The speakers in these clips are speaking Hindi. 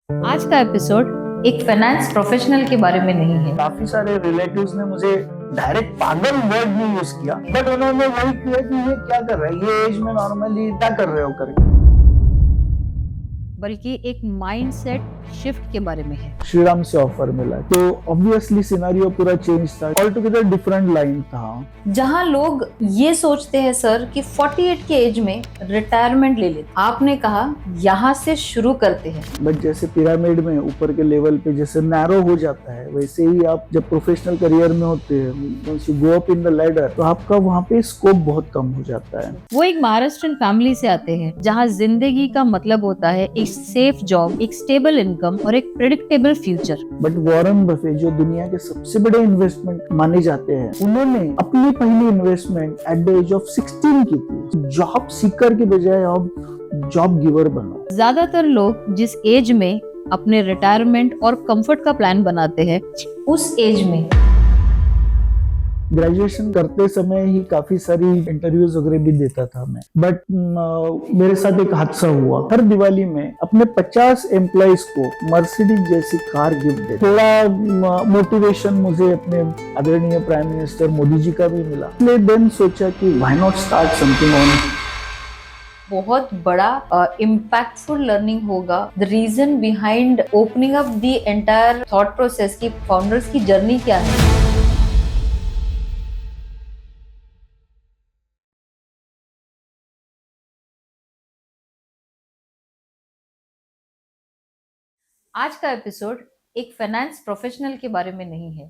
आज का एपिसोड एक फाइनेंस प्रोफेशनल के बारे में नहीं है। काफी सारे रिलेटिव्स ने मुझे डायरेक्ट पागल वर्ड नहीं यूज किया, बट उन्होंने वही किया कि ये क्या कर रहा है, ये एज में नॉर्मली क्या कर रहे हो करके। बल्कि एक माइंडसेट शिफ्ट के बारे में है। श्रीराम से ऑफर मिला तो ऑब्वियसली सिनेरियो पूरा चेंज था, ऑल टुगेदर डिफरेंट लाइन था। जहां लोग ये सोचते हैं सर कि 48 के एज में रिटायरमेंट ले लेते, आपने कहा यहाँ से शुरू करते हैं। बट जैसे पिरामिड में ऊपर के लेवल पे जैसे नैरो हो जाता है, वैसे ही आप जब प्रोफेशनल करियर में होते हैं, once you go up in the ladder, तो आपका वहाँ पे स्कोप बहुत कम हो जाता है। वो एक महाराष्ट्रन फैमिली से आते हैं जहाँ जिंदगी का मतलब होता है एक सेफ जॉब, एक स्टेबल इनकम और एक predictable future. But Warren Buffett जो दुनिया के सबसे बड़े इन्वेस्टमेंट माने जाते हैं, उन्होंने अपनी पहली investment at the age of 16 की थी। जॉब सीकर के बजाय आप जॉब गिवर बनो। ज्यादातर लोग जिस एज में अपने रिटायरमेंट और कंफर्ट का प्लान बनाते हैं, उस एज में ग्रेजुएशन करते समय ही काफी सारी इंटरव्यूज वगैरह भी देता था मैं, बट मेरे साथ एक हादसा हुआ। हर दिवाली में अपने 50 एम्प्लॉइज को मर्सिडीज जैसी कार गिफ्ट दे। थोड़ा मोटिवेशन मुझे अपने आदरणीय प्राइम मिनिस्टर मोदी जी का भी मिला, इसलिए देन सोचा कि why not start something on. बहुत बड़ा इम्पैक्टफुल लर्निंग होगा। The reason behind opening up the entire thought process की फाउंडर्स की जर्नी क्या है। आज का एपिसोड एक फाइनेंस प्रोफेशनल के बारे में नहीं है,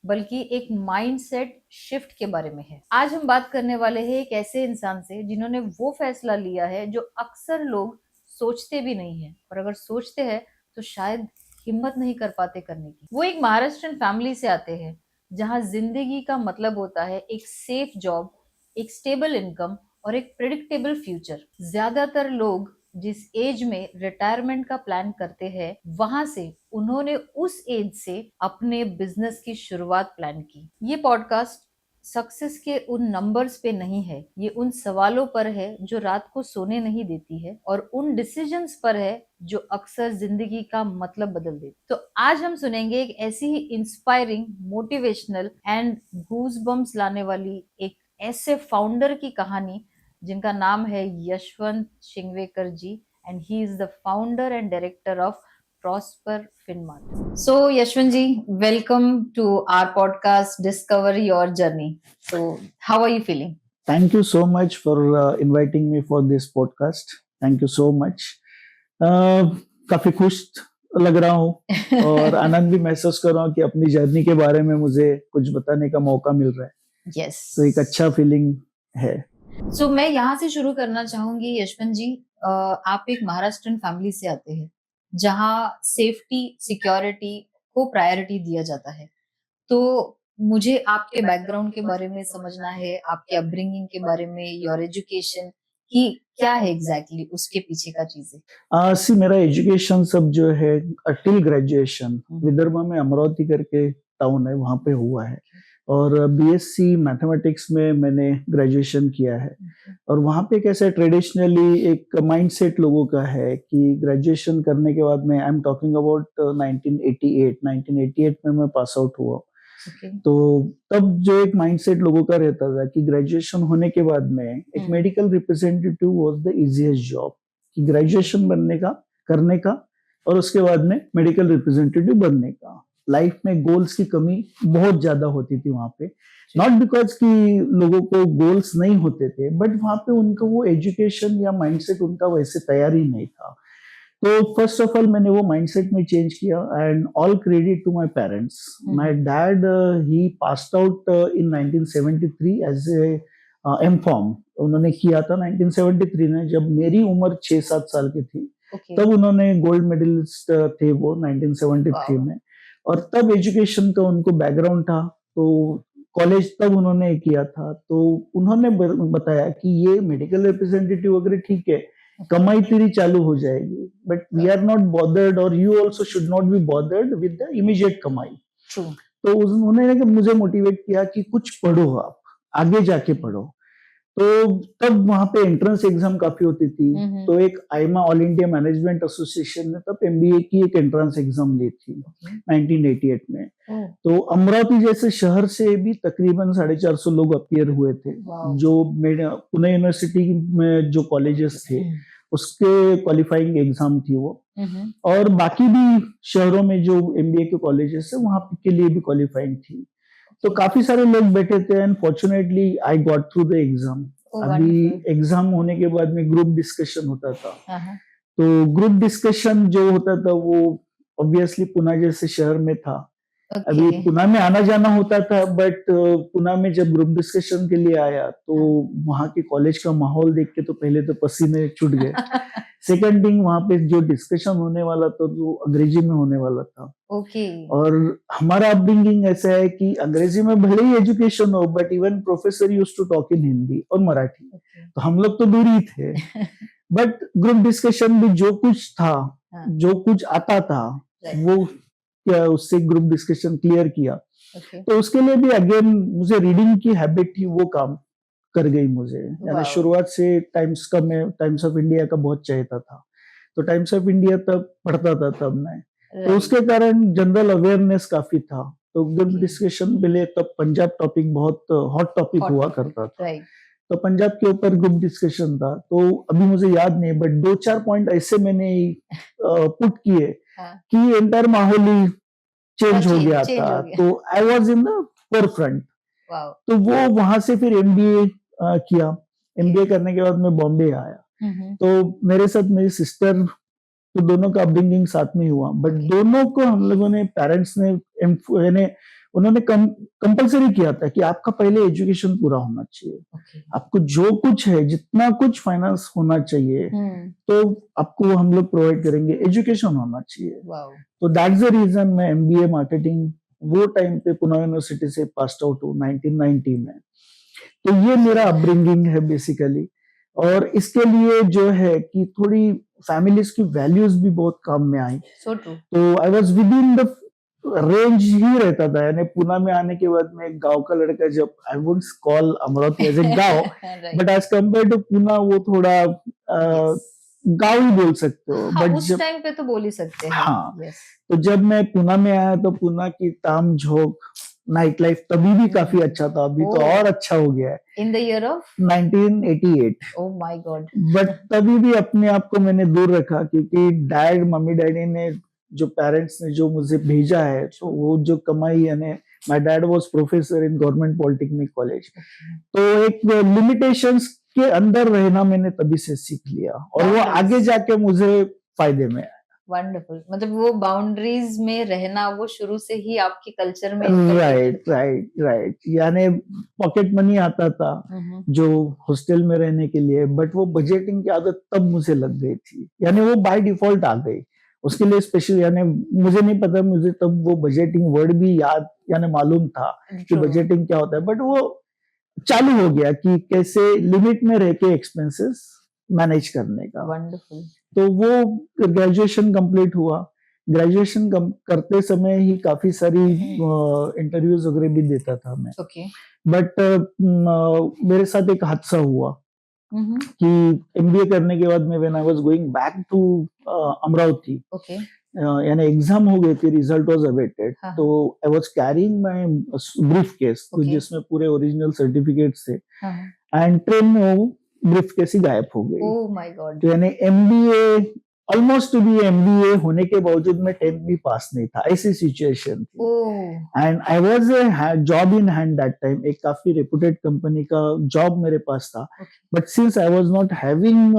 बल्कि एक माइंडसेट शिफ्ट के बारे में है। आज हम बात करने वाले हैं एक ऐसे इंसान से जिन्होंने वो फैसला लिया है जो अक्सर लोग सोचते भी नहीं है, और अगर सोचते हैं तो शायद हिम्मत नहीं कर पाते करने की। वो एक महाराष्ट्रन फैमिली से आते हैं जहां जिंदगी का मतलब होता है एक सेफ जॉब, एक स्टेबल इनकम और एक प्रिडिक्टेबल फ्यूचर। ज्यादातर लोग जिस एज में रिटायरमेंट का प्लान करते हैं, वहां से उन्होंने उस एज से अपने बिजनेस की शुरुआत प्लान की। ये पॉडकास्ट सक्सेस के उन नंबर्स पे नहीं है, ये उन सवालों पर है जो रात को सोने नहीं देती है, और उन डिसीजंस पर है जो अक्सर जिंदगी का मतलब बदल देती। तो आज हम सुनेंगे एक ऐसी ही इंस्पायरिंग, मोटिवेशनल एंड गूज़बम्प्स लाने वाली एक ऐसे फाउंडर की कहानी जिनका नाम है Yashwant Shingvekar ji, and he is the founder and director of Prosper Finmart. So Yashwant ji, welcome to our podcast Discover Your Journey. So how are you feeling? Thank you so much for inviting me for this podcast. Thank you so much. काफी खुश लग रहा हूँ और आनंद भी महसूस कर रहा हूँ कि अपनी जर्नी के बारे में मुझे कुछ बताने का मौका मिल रहा है। Yes. तो एक अच्छा फीलिंग है। So मैं यहाँ से शुरू करना चाहूंगी यशवंत जी। आप एक महाराष्ट्रन फैमिली से आते हैं जहाँ सेफ्टी, सिक्योरिटी को प्रायोरिटी दिया जाता है। तो मुझे आपके बैकग्राउंड के बारे में समझना है, आपके अपब्रिंगिंग के बारे में, योर एजुकेशन की क्या है एग्जैक्टली उसके पीछे का चीजें। सी मेरा एजुकेशन सब जो है टिल ग्रेजुएशन विदर्भ में अमरावती करके टाउन है, वहाँ पे हुआ है, और बीएससी मैथमेटिक्स में मैंने ग्रेजुएशन किया है। और वहाँ पे कैसे ट्रेडिशनली एक माइंडसेट लोगों का है कि ग्रेजुएशन करने के बाद में, आई एम टॉकिंग अबाउट 1988 में मैं पास आउट हुआ। तो तब जो एक माइंडसेट लोगों का रहता था कि ग्रेजुएशन होने के बाद में एक medical representative was the easiest job, कि ग्रेजुएशन बनने का, करने का, और उसके बाद में मेडिकल रिप्रेजेंटेटिव बनने का। लाइफ में गोल्स की कमी बहुत ज्यादा होती थी वहां पे, नॉट बिकॉज कि लोगों को गोल्स नहीं होते थे, बट वहां पे उनका वो एजुकेशन या माइंडसेट उनका वैसे तैयार ही नहीं था। तो फर्स्ट ऑफ ऑल मैंने वो माइंडसेट में चेंज किया, and all credit to my parents. My dad he passed out in 1973 as a MCom उन्होंने किया था 1973 में, जब मेरी उम्र 6-7 साल की थी। तब उन्होंने गोल्ड मेडलिस्ट थे वो 1973 में, और तब एजुकेशन का उनको बैकग्राउंड था। तो कॉलेज तब उन्होंने किया था, तो उन्होंने बताया कि ये मेडिकल रिप्रेजेंटेटिव वगैरह ठीक है, कमाई तेरी चालू हो जाएगी, but we are not bothered, और you also should not be bothered with the immediate कमाई। तो उन्होंने मुझे मोटिवेट किया कि कुछ पढ़ो, आप आगे जाके पढ़ो। तो तब वहां पे एंट्रेंस एग्जाम काफी होती थी। तो एक आईमा ऑल इंडिया मैनेजमेंट एसोसिएशन ने तब एमबीए की एक एंट्रेंस एग्जाम ली थी 1988 में। तो अमरावती जैसे शहर से भी तकरीबन 450 लोग अपीयर हुए थे। जो पुणे यूनिवर्सिटी में जो कॉलेजेस थे उसके क्वालिफाइंग एग्जाम थी वो, और बाकी भी शहरों में जो एमबीए के कॉलेजेस है वहां के लिए भी क्वालिफाइंग थी। तो काफी सारे लोग बैठे थे and fortunately I got through the exam. अभी एग्जाम होने के बाद में ग्रुप डिस्कशन होता था। तो ग्रुप डिस्कशन जो होता था वो ऑब्वियसली पुणे जैसे शहर में था। अभी पुणे में आना जाना होता था, बट पुणे में जब ग्रुप डिस्कशन के लिए आया तो वहां के कॉलेज का माहौल देख के तो पहले तो पसीने छूट गए। सेकंड थिंग, वहां पे जो डिस्कशन होने वाला था वो अंग्रेजी में होने वाला था। और हमारा अपब्रिंगिंग ऐसा है कि अंग्रेजी में भले ही एजुकेशन हो, but even professor used to talk in Hindi और मराठी। तो हम लोग तो दूर ही थे। बट ग्रुप डिस्कशन भी जो कुछ था, जो कुछ आता था वो क्या उससे ग्रुप डिस्कशन क्लियर किया। तो उसके लिए भी अगेन मुझे रीडिंग की हैबिट थी, वो काम कर गई मुझे। यानी शुरुआत से मैं टाइम्स ऑफ इंडिया का बहुत चाहता था। तो टाइम्स ऑफ इंडिया तब पढ़ता था तब मैं, तो उसके कारण जनरल अवेयरनेस काफी था। तो ग्रुप डिस्कशन के लिए तब पंजाब टॉपिक बहुत हॉट टॉपिक हुआ करता था। तो पंजाब के ऊपर ग्रुप डिस्कशन था। तो अभी मुझे याद नहीं, बट 2-4 पॉइंट ऐसे मैंने पुट किए कि एंटायर माहौल ही चेंज हो गया था। तो I was in the four front. तो वो वहां से फिर एमबीए किया। एमबीए करने के बाद मैं बॉम्बे आया। तो मेरे साथ मेरी सिस्टर, तो दोनों का अपब्रिंगिंग साथ में हुआ, बट दोनों को हम लोगों ने पेरेंट्स ने उन्होंने कंपलसरी किया था कि आपका पहले एजुकेशन पूरा होना चाहिए। आपको जो कुछ है, जितना कुछ फाइनेंस होना चाहिए तो आपको हम लोग प्रोवाइड करेंगे, एजुकेशन होना चाहिए। तो दैट्स द रीजन मैं एमबीए मार्केटिंग वो टाइम पे पुणे यूनिवर्सिटी से पास आउट हूँ 1990 में। तो ये मेरा अपब्रिंगिंग है बेसिकली। और इसके लिए जो है कि थोड़ी फैमिलीज की वैल्यूज भी बहुत काम में आई। तो I was within the range ही रहता था। यानी पुणे में आने के बाद में गांव का लड़का, जब I would call Amravati as a गांव, but as compare to Pune वो थोड़ा गांव ही बोल सकते हो। बट उस टाइम पे तो बोल ही सकते हैं। हाँ, तो जब मैं पुणे में आया तो पुणे की ताम झोंक, नाइट लाइफ तभी भी काफी अच्छा था। अभी तो और अच्छा हो गया है। In the year of 1988। Oh my God. But तभी भी अपने आप को मैंने दूर रखा, क्योंकि मम्मी डैडी ने, जो पेरेंट्स ने जो मुझे भेजा है, तो वो जो कमाई, यानी my dad was professor in government polytechnic college. तो एक लिमिटेशंस के अंदर रहना मैंने तभी से सीख लिया, और वो आगे जाके मुझे फायदे में आया। वंडरफुल। मतलब वो बाउंड्रीज में रहना वो शुरू से ही आपके कल्चर में। राइट। यानी पॉकेट मनी आता था जो हॉस्टल में रहने के लिए, बट वो बजटिंग की आदत तब मुझे लग गई थी। यानी वो बाय डिफॉल्ट आ गई। उसके लिए स्पेशल, यानी मुझे नहीं पता, मुझे तब वो बजटिंग वर्ड भी याद यानी मालूम था कि बजटिंग क्या होता है, बट वो चालू हो गया कि कैसे लिमिट में रह के एक्सपेंसेस मैनेज करने का। वंडरफुल। तो वो ग्रेजुएशन कंप्लीट हुआ। ग्रेजुएशन करते समय ही काफी सारी इंटरव्यूज वगैरह भी देता था मैं। बट मेरे साथ एक हादसा हुआ कि एमबीए करने के बाद में when I was going back to Amravati, यानी एग्जाम हो गई थी, रिजल्ट वाज अवेटेड। तो I was carrying my briefcase, तो जिसमें पूरे ओरिजिनल सर्टिफिकेट्स थे, एंड ट्रेन में वो ब्रीफ केस ही गायब हो गई। Oh my God. तो यानी MBA, almost to be MBA होने के बावजूद मैं 10th भी पास नहीं था, ऐसी सिचुएशन थी। And I was job in hand that time. एक काफी रेपुटेड कंपनी का जॉब मेरे पास था, but since I was not having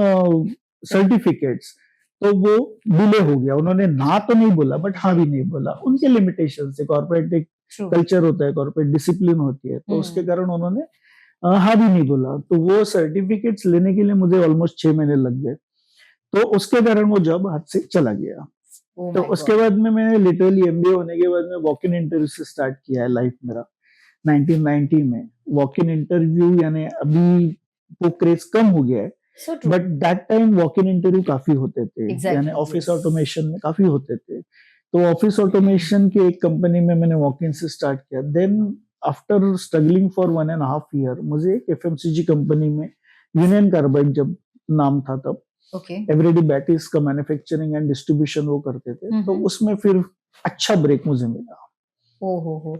certificates, तो वो डिले हो गया। उन्होंने ना तो नहीं बोला, बट हाँ भी नहीं बोला। उनके लिमिटेशन से, कॉर्पोरेट एक कल्चर होता है, कॉर्पोरेट डिसिप्लिन होती है, तो उसके कारण उन्होंने हाँ भी नहीं बोला। तो वो सर्टिफिकेट्स लेने के लिए मुझे ऑलमोस्ट 6 महीने लग गए। तो उसके कारण वो जॉब हाथ से चला गया। तो उसके बाद में मैंने लिटरली एमबीए होने के बाद में वॉक इन इंटरव्यू से स्टार्ट किया है लाइफ मेरा। 1990 में वॉक इन इंटरव्यू, यानी अभी वो क्रेज कम हो गया है, but that time walk in interview काफी होते थे। यानी ऑफिस ऑटोमेशन में काफी होते थे। तो ऑफिस ऑटोमेशन की एक कंपनी में मैंने वॉक इन से स्टार्ट किया। Then after struggling for 1.5 year मुझे एक एफएमसीजी कंपनी में, यूनियन कार्बाइड जब नाम था तब, ओके। एवरीडे बैटरीज का मैन्युफैक्चरिंग एंड डिस्ट्रीब्यूशन वो करते थे, तो उसमें फिर अच्छा ब्रेक मुझे मिला। ओ हो,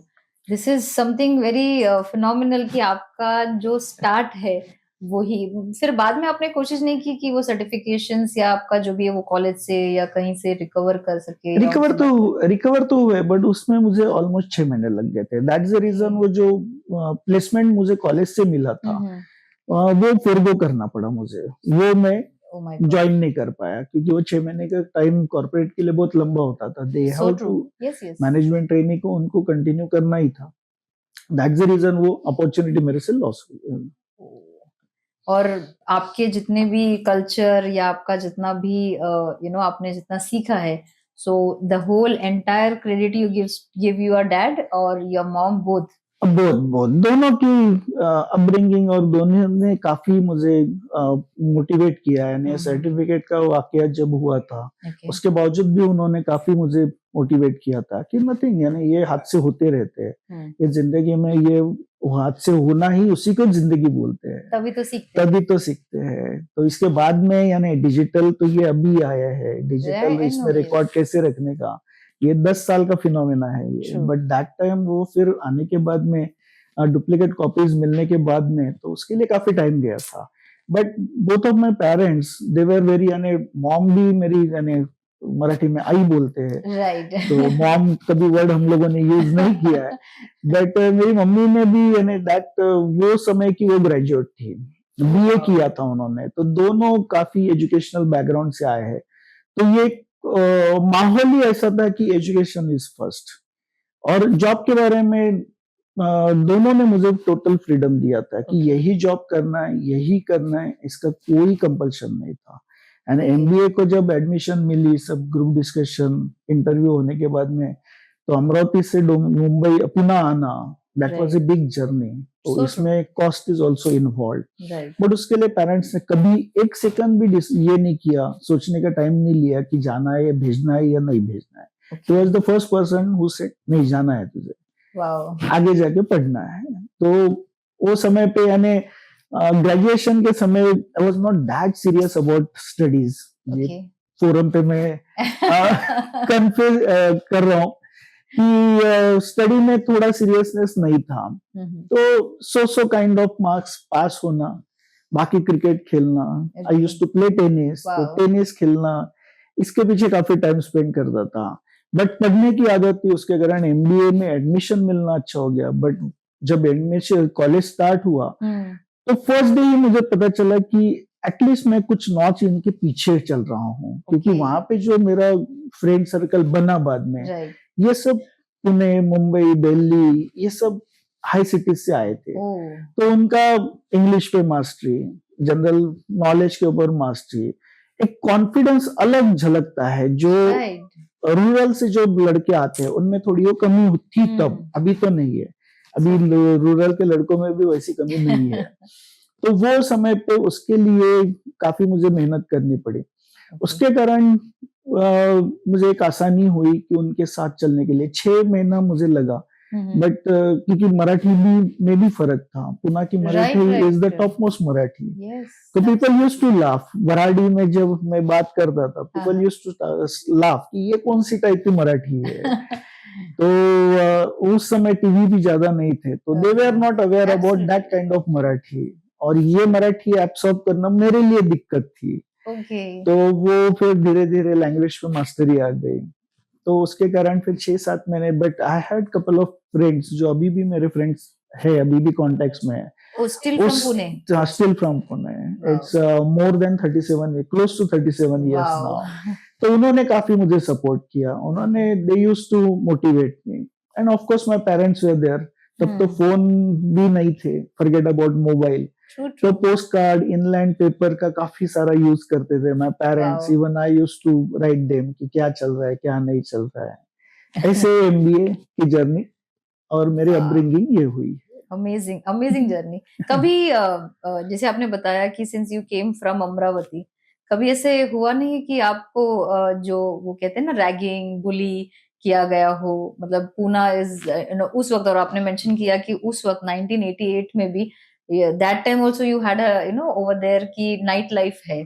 this is something very phenomenal कि आपका जो स्टार्ट है वो ही, फिर बाद में आपने कोशिश नहीं की कि वो सर्टिफिकेशंस या आपका जो भी है वो कॉलेज से या कहीं से रिकवर कर सके? रिकवर तो हुए, बट उसमें मुझे ऑलमोस्ट 6 महीने लग गए थे। दैट्स द रीजन वो जो प्लेसमेंट मुझे कॉलेज से मिला था वो फोरगो करना पड़ा मुझे, वो मैं ज्वाइन नहीं कर पाया, क्योंकि वो 6 महीने का टाइम कॉर्पोरेट के लिए बहुत लंबा होता था। They have to management training को उनको कंटिन्यू करना ही था। दैट्स द रीजन वो अपॉर्चुनिटी मेरे से लॉस हुई। और आपके जितने भी कल्चर या आपका जितना भी आपने जितना सीखा है, so the whole entire credit you give your dad और योर मॉम बोथ? बहुत दोनों की अपब्रिंगिंग और दोनों ने काफी मुझे मोटिवेट किया है। सर्टिफिकेट का वाकया जब हुआ था उसके बावजूद भी उन्होंने काफी मुझे मोटिवेट किया था कि नथिंग, यानी ये हादसे होते रहते हैं, ये जिंदगी में ये हादसे होना ही उसी को जिंदगी बोलते हैं, तभी तो सीखते हैं। तो इसके बाद में यानी डिजिटल तो ये अभी आया है, डिजिटल इसमें रिकॉर्ड कैसे रखने का, ये 10 साल का फिनोमेना है ये। बट दैट टाइम वो फिर आने के बाद में डुप्लीकेट कॉपीज मिलने के बाद में तो उसके लिए काफी टाइम गया था। But both of my parents they were very, यानी मॉम भी मेरी यानी मराठी में आई बोलते हैं, राइट। तो मॉम कभी वर्ड हम लोगों ने यूज नहीं किया है, बट मेरी मम्मी ने भी यानी दैट वो समय की वो ग्रेजुएट थी, बीए किया था उन्होंने, तो दोनों काफी एजुकेशनल बैकग्राउंड से आए हैं। तो ये माहौल ही ऐसा था कि एजुकेशन इज फर्स्ट। और जॉब के बारे में दोनों ने मुझे टोटल फ्रीडम दिया था कि यही जॉब करना है, यही करना है, इसका कोई कंपल्शन नहीं था। एंड एमबीए को जब एडमिशन मिली, सब ग्रुप डिस्कशन इंटरव्यू होने के बाद में, तो अमरावती से मुंबई पुणे आना, that was a big journey. तो इसमें cost is also involve, but उसके लिए पेरेंट्स ने कभी एक सेकंड भी ये नहीं किया, सोचने का टाइम नहीं लिया कि जाना है या भेजना है या नहीं भेजना है। He was the first person who said नहीं जाना है तुझे, आगे जाके पढ़ना है। तो वो समय पे यानी ग्रेजुएशन के समय I was not that serious about studies. ये फोरम पे मैं कंफ्यूज कर रहा हूँ कि स्टडी में थोड़ा सीरियसनेस नहीं था। तो so kind of marks pass होना, बाकी क्रिकेट खेलना, I used to play tennis, तो टेनिस खेलना, इसके पीछे काफी टाइम स्पेंड करता था। बट पढ़ने की आदत थी, उसके कारण एमबीए में एडमिशन मिलना अच्छा हो गया। बट जब एडमिशन कॉलेज स्टार्ट हुआ तो फर्स्ट डे ही मुझे पता चला कि एटलीस्ट मैं कुछ नॉच इनके पीछे चल रहा हूँ, क्योंकि वहां पे जो मेरा फ्रेंड सर्कल बना बाद में, ये सब पुणे, मुंबई, दिल्ली, ये सब हाई सिटीज से आए थे। तो उनका इंग्लिश पे मास्टरी, जनरल नॉलेज के ऊपर मास्टरी, एक कॉन्फिडेंस अलग झलकता है जो रूरल से जो लड़के आते हैं उनमें थोड़ी वो कमी थी तब, अभी तो नहीं है। अभी रूरल के लड़कों में भी वैसी कमी नहीं है। तो वो समय पे उसके लिए काफी मुझे मेहनत करनी पड़ी। उसके कारण मुझे एक आसानी हुई कि उनके साथ चलने के लिए 6 महीना मुझे लगा। बट क्योंकि मराठी में भी फर्क था, पुणे की Marathi is the top most Marathi. तो people used to laugh, Varhadi में जब मैं बात करता था, पीपल यूज्ड टू लाफ कि ये कौन सी टाइप की मराठी है। तो उस समय टीवी भी ज्यादा नहीं थे, तो they were not aware about that kind of Marathi, और ये मराठी एब्सॉर्ब करना मेरे लिए दिक्कत थी। तो वो फिर धीरे धीरे लैंग्वेज पे मास्टरी आ गई। तो उसके कारण फिर 6-7 महीने, but I had couple of friends जो अभी भी मेरे फ्रेंड्स है, अभी भी कॉन्टेक्ट्स में है। Still from Pune. It's more than 37, close to 37 years now. तो उन्होंने काफी मुझे सपोर्ट किया, उन्होंने they used to motivate me, and of course my parents were there. तब तो फोन भी नहीं थे, forget about mobile. तो पोस्ट कार्ड, इनलैंड पेपर का काफी सारा यूज करते थे my parents. Even I used to write them कि क्या चल रहा है, क्या नहीं चल रहा है। ऐसे एमबीए की जर्नी और मेरी अपब्रिंगिंग ये हुई। Amazing journey. कभी जैसे आपने बताया कि since you came from Amravati, कभी ऐसे हुआ नहीं कि आपको जो वो कहते हैं ना रैगिंग, बुली, किया गया हो, मतलब पूना इज उस वक्त, और आपने मेंशन किया कि उस वक्त 1988 में भी that time also you had over there की नाइट लाइफ है।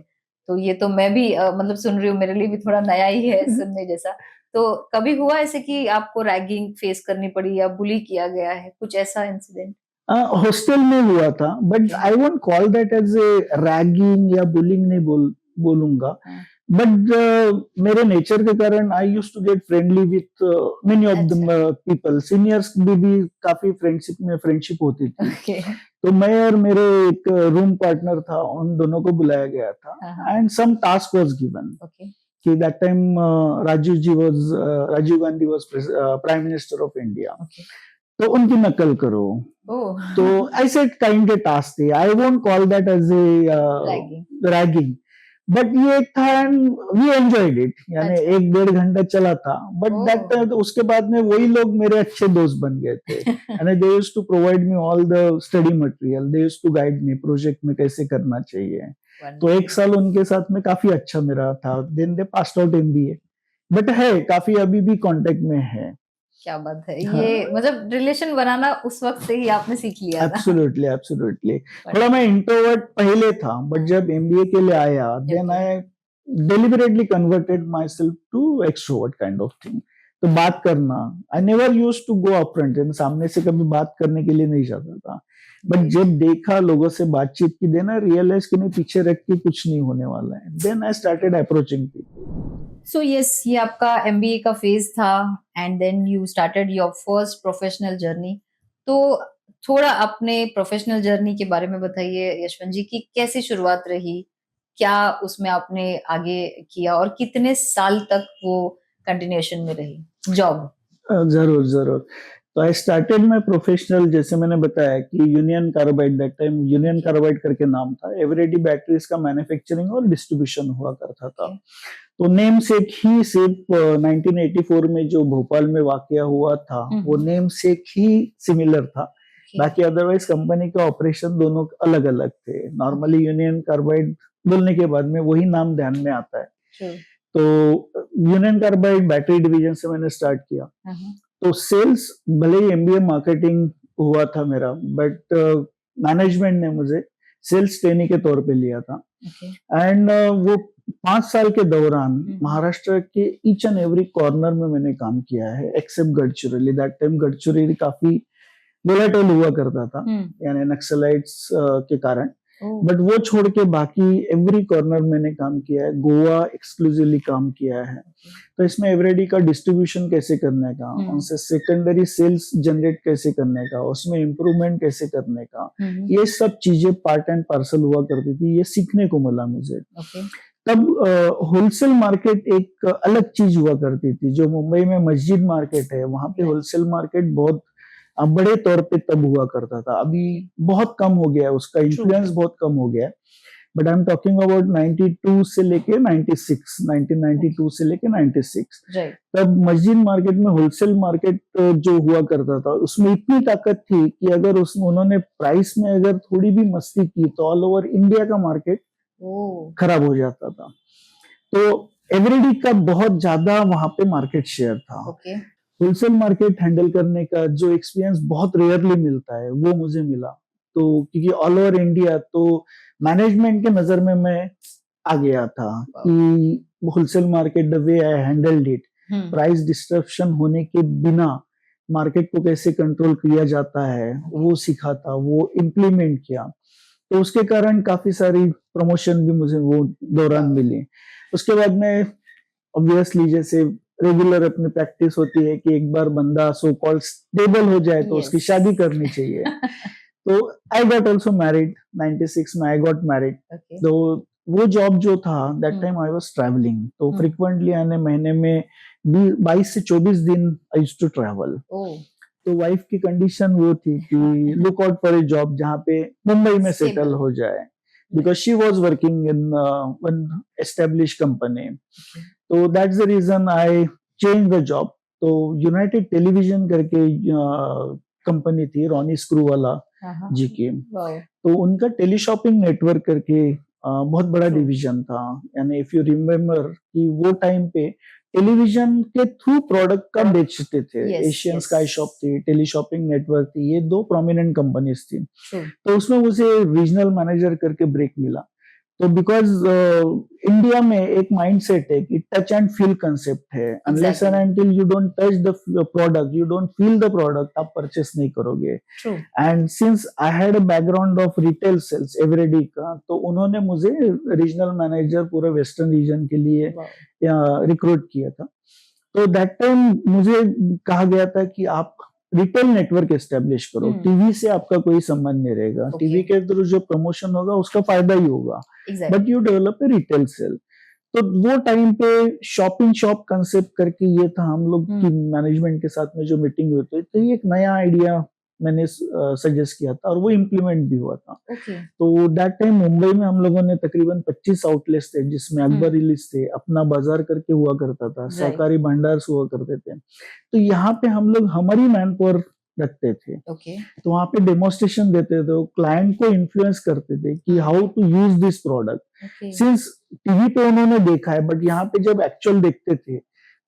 तो ये तो मैं भी मतलब सुन रही हूँ, मेरे लिए भी थोड़ा नया ही है सुनने जैसा। तो कभी हुआ ऐसे कि आपको रैगिंग फेस करनी पड़ी या बुली किया गया है, कुछ ऐसा इंसिडेंट? हॉस्टल में हुआ था, but I won't call that as a ragging या बुलिंग, नहीं बोलूंगा। बट मेरे नेचर के कारण I use to get friendly with many of the people. Seniors भी काफी फ्रेंडशिप होती थी। तो मैं और मेरे एक रूम पार्टनर था, उन दोनों को बुलाया गया था and some task was given कि that time Rajiv Gandhi was prime minister of India, तो उनकी नकल करो। तो ऐसे काइंड के टास्क थे। I won't call that as a ragging, but ये एक था एंड वी एंजॉयड इट, यानी 1-1.5 घंटा चला था। बट दैट तो उसके बाद में वही लोग मेरे अच्छे दोस्त बन गए थे and they used to provide me all the study material, they used to guide me project में कैसे करना चाहिए। तो 1 साल उनके साथ में काफी अच्छा मेरा था। Then they passed out MBA, but है काफी अभी भी कांटेक्ट में है। क्या बात है। हाँ। ये मतलब रिलेशन बनाना उस वक्त से ही आपने सीख लिया था? Absolutely, absolutely. थोड़ा मैं इंट्रोवर्ट पहले था, बट जब एमबीए के लिए आया then I deliberately converted myself to extrovert kind of thing। तो बात करना, I never used to go upfront, सामने से कभी बात करने के लिए नहीं जाता था। बट जब देखा लोगों से बातचीत की, देन आई रियलाइज कि नहीं, पीछे रख के कुछ नहीं होने वाला है। Then I started approaching people. So yes, ये आपका एमबीए का फेज था and then you started your first professional journey. तो थोड़ा अपने प्रोफेशनल जर्नी के बारे में बताइए यशवंत जी, की कैसी शुरुआत रही, क्या उसमें आपने आगे किया और कितने साल तक वो कंटिन्यूएशन में रही जॉब? जरूर जरूर। तो आई स्टार्टेड माय प्रोफेशनल, जैसे मैंने बताया कि union carbide, that time union carbide करके नाम था। एवरेडी बैटरीज का मैन्युफैक्चरिंग और डिस्ट्रीब्यूशन हुआ करता था। तो नेम सेक ही सिर्फ 1984 में जो भोपाल में वाकया हुआ था, वो नेम सेक ही सिमिलर था। बाकी अदरवाइज कंपनी के ऑपरेशन दोनों अलग अलग थे। नॉर्मली यूनियन कार्बाइड बोलने के बाद में वही नाम ध्यान में आता है। तो यूनियन कार्बाइड बैटरी डिवीजन से मैंने स्टार्ट किया। तो सेल्स, भले ही एमबीए मार्केटिंग हुआ था मेरा, बट मैनेजमेंट ने मुझे सेल्स ट्रेनी के तौर पे लिया था। एंड वो 5 साल के दौरान महाराष्ट्र के ईच एंड एवरी कॉर्नर में मैंने काम किया है, except Gadchiroli. That time Gadchiroli काफी वोलेटाइल हुआ करता था, यानी नक्सलाइट्स के कारण। बट वो छोड़ के बाकी एवरी कॉर्नर मैंने काम किया है। गोवा एक्सक्लूसिवली काम किया है। तो इसमें एवरेडी का डिस्ट्रीब्यूशन कैसे करने का, उनसे सेकेंडरी सेल्स जनरेट कैसे करने का, उसमें इम्प्रूवमेंट कैसे करने का, ये सब चीजें पार्ट एंड पार्सल हुआ करती थी। ये सीखने को मिला मुझे। तब होलसेल मार्केट एक अलग चीज हुआ करती थी। जो मुंबई में मस्जिद मार्केट है, वहां पे होलसेल मार्केट बहुत बड़े तौर पे तब हुआ करता था। अभी बहुत कम हो गया है, उसका इन्फ्लुएंस बहुत कम हो गया है। But I am talking about 92 से लेके 96, 1992 से लेके 96। तब मस्जिद मार्केट में होलसेल मार्केट जो हुआ करता था, उसमें इतनी ताकत थी कि अगर उन्होंने प्राइस में अगर थोड़ी भी मस्ती की तो ऑल ओवर इंडिया का मार्केट खराब हो जाता था। तो एवरेडी का बहुत ज्यादा वहां पे मार्केट शेयर था। होलसेल मार्केट हैंडल करने का जो एक्सपीरियंस बहुत रेयरली मिलता है, वो मुझे मिला। तो क्योंकि ऑल ओवर इंडिया, तो मैनेजमेंट के नजर में मैं आ गया था कि wholesale market the way I handled it, price disruption होने के बिना मार्केट को कैसे कंट्रोल किया जाता है, वो सीखा था, वो इम्प्लीमेंट किया। तो उसके कारण काफी सारी प्रमोशन भी मुझे वो दौरान मिली। उसके बाद में ऑब्वियसली जैसे रेगुलर अपनी प्रैक्टिस होती है कि एक बार बंदा सो कॉल्ड स्टेबल हो जाए तो उसकी शादी करनी चाहिए। तो आई गॉट ऑल्सो मैरिड 96 में। I got married. तो वो जॉब जो था, that time I was travelling. तो फ्रिक्वेंटली आने महीने में 22 से 24 दिन आई यूज्ड टू ट्रैवल। तो वाइफ की कंडीशन वो थी कि look out for a job जहाँ पे मुंबई में सेटल हो जाए, because she was working in one establish company. तो that's the reason I change the job. तो यूनाइटेड टेलीविजन करके कंपनी थी, रॉनी स्क्रूवाला जी की। तो उनका टेलीशॉपिंग नेटवर्क करके बहुत बड़ा डिवीजन था। यानी इफ यू रिमेम्बर कि वो टाइम पे टेलीविजन के थ्रू प्रोडक्ट का Product. बेचते थे। Yes, Asian yes. Sky shop थी, टेली शॉपिंग नेटवर्क थी, ये 2 प्रोमिनेंट कंपनीज थी। True. तो उसमें मुझे रीजनल मैनेजर करके ब्रेक मिला। तो बिकॉज इंडिया में एक माइंडसेट है कि टच एंड फील कंसेप्ट है, unless and until you don't touch the product, you don't feel the product, आप परचेस नहीं करोगे। True. And since I had a background of retail sales Eveready का, तो उन्होंने मुझे रीजनल मैनेजर पूरे वेस्टर्न रीजन के लिए रिक्रूट किया था। तो दैट टाइम मुझे कहा गया था कि आप रिटेल नेटवर्क एस्टेब्लिश करो, टीवी से आपका कोई संबंध नहीं रहेगा, टीवी के थ्रू जो प्रमोशन होगा उसका फायदा ही होगा, but you develop a retail sale. तो वो टाइम पे शॉपिंग शॉप कंसेप्ट करके ये था हम लोग की मैनेजमेंट के साथ में जो मीटिंग हुई थी, तो ये एक नया आइडिया मैंने सजेस्ट किया था और वो इम्प्लीमेंट भी हुआ था। तो दैट टाइम मुंबई में हम लोगों ने तकरीबन 25 आउटलेट्स थे, जिसमें अकबर रिलीज थे, अपना बाजार करके हुआ करता था, सहकारी भंडार हुआ करते थे। तो यहाँ पे हम लोग हमारी मैन पावर रखते थे। तो वहाँ पे डेमोन्स्ट्रेशन देते थे, क्लाइंट को इन्फ्लुएंस करते थे कि how to use this product. Since TV पे उन्होंने देखा है, बट यहाँ पे जब एक्चुअल देखते थे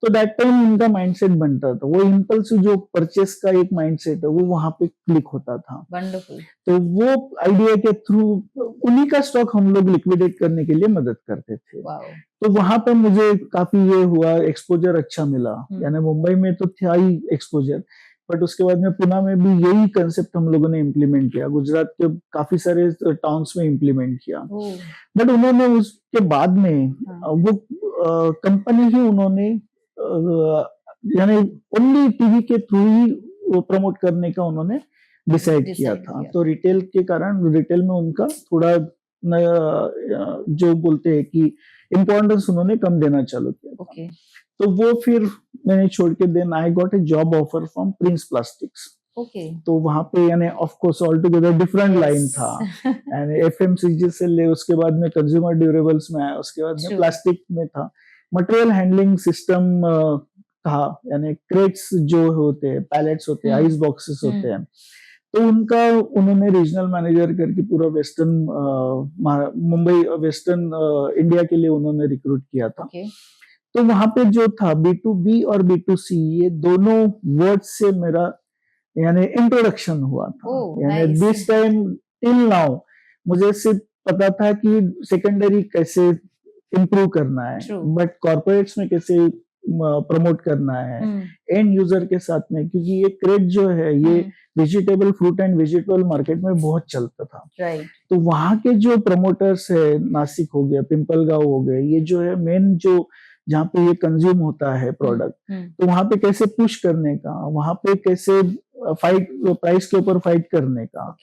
तो दैट टाइम उनका माइंडसेट बनता था, वो इम्पल्सिव जो परचेस का एक माइंडसेट है वो वहां पे क्लिक होता था। वंडरफुल। तो वो आइडिया के थ्रू उन्हीं का स्टॉक हम लोग लिक्विडेट करने के लिए मदद करते थे। तो वहां पे मुझे काफी ये हुआ, एक्सपोजर अच्छा मिला। यानी मुंबई में तो था ही एक्सपोजर, बट उसके बाद में पुणे में भी यही कंसेप्ट हम लोगों ने इम्प्लीमेंट किया, गुजरात के काफी सारे टाउन्स में इम्प्लीमेंट किया। बट उन्होंने उसके बाद में वो कंपनी ही उन्होंने यानी ओनली टीवी के थ्रू ही प्रमोट करने का उन्होंने डिसाइड किया था। तो रिटेल के कारण रिटेल में उनका थोड़ा जो बोलते हैं कि इम्पोर्टेंस उन्होंने कम देना चालू किया। तो वो फिर मैंने छोड़ के, then I got a job offer from Prince Plastics. तो वहां पे यानी of course altogether different line था, एंड एफएमसीजी से ले उसके बाद में कंज्यूमर ड्यूरेबल्स में आया, उसके बाद में प्लास्टिक में था, मटेरियल हैंडलिंग सिस्टम था, यानी क्रेट्स जो होते हैं, पैलेट्स होते हैं, आइस बॉक्सेस होते हैं, तो उनका उन्होंने रीजनल मैनेजर करके पूरा वेस्टर्न मुंबई वेस्टर्न इंडिया के लिए उन्होंने रिक्रूट किया था। तो वहां पे जो था B2B और B2C, ये दोनों वर्ड से मेरा यानी इंट्रोडक्शन हुआ था। यानी दिस टाइम टिल नाउ मुझे सिर्फ पता था कि सेकेंडरी कैसे इम्प्रूव करना है, बट कॉर्पोरेट्स में कैसे प्रमोट करना है एंड यूजर के साथ में, क्योंकि ये क्रेट जो है ये vegetable fruit and vegetable market में बहुत चलता था। तो वहां के जो प्रमोटर्स है, नासिक हो गया, पिंपल गांव हो गए, ये जो है मेन जो जहाँ पे ये कंज्यूम होता है प्रोडक्ट, तो वहां पे कैसे पुश करने का, वहां पे कैसे फाइट, प्राइस के ऊपर फाइट करने का,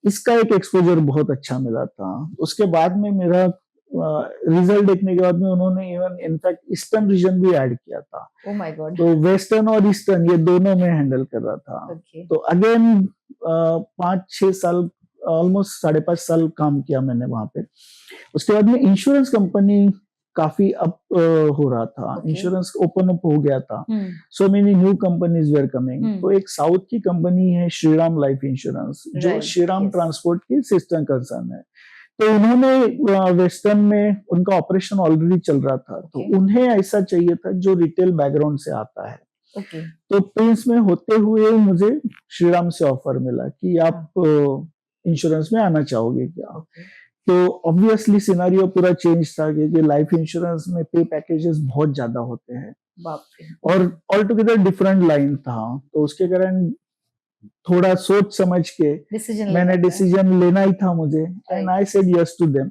इसका एक एक्सपोजर बहुत अच्छा मिला था। उसके बाद में मेरा रिजल्ट देखने के बाद में उन्होंने इवन इनफैक्ट ईस्टर्न रीजन भी ऐड किया था। Oh my God. तो वेस्टर्न और ईस्टर्न ये दोनों में हैंडल कर रहा था। तो अगेन 5-6 साल, ऑलमोस्ट 5.5 साल काम किया मैंने वहां पे। उसके बाद में इंश्योरेंस कंपनी काफी अप हो रहा था, इंश्योरेंस ओपन अप हो गया था, so many new companies were coming. तो एक साउथ की कंपनी है श्रीराम लाइफ इंश्योरेंस, जो श्रीराम ट्रांसपोर्ट की सिस्टर कंसर्न है। तो उन्होंने वेस्टर्न में उनका ऑपरेशन ऑलरेडी चल रहा था, तो उन्हें ऐसा चाहिए था जो रिटेल बैकग्राउंड से आता है। तो प्रिंस में होते हुए मुझे श्रीराम से ऑफर मिला कि आप इंश्योरेंस में आना चाहोगे क्या। तो ऑब्वियसली सिनेरियो पूरा चेंज था, क्योंकि लाइफ इंश्योरेंस में पे पैकेजेस बहुत ज्यादा होते हैं और ऑल टुगेदर डिफरेंट लाइन था। तो उसके कारण थोड़ा सोच समझ के मैंने डिसीजन लेना ही था मुझे, and I said yes to them.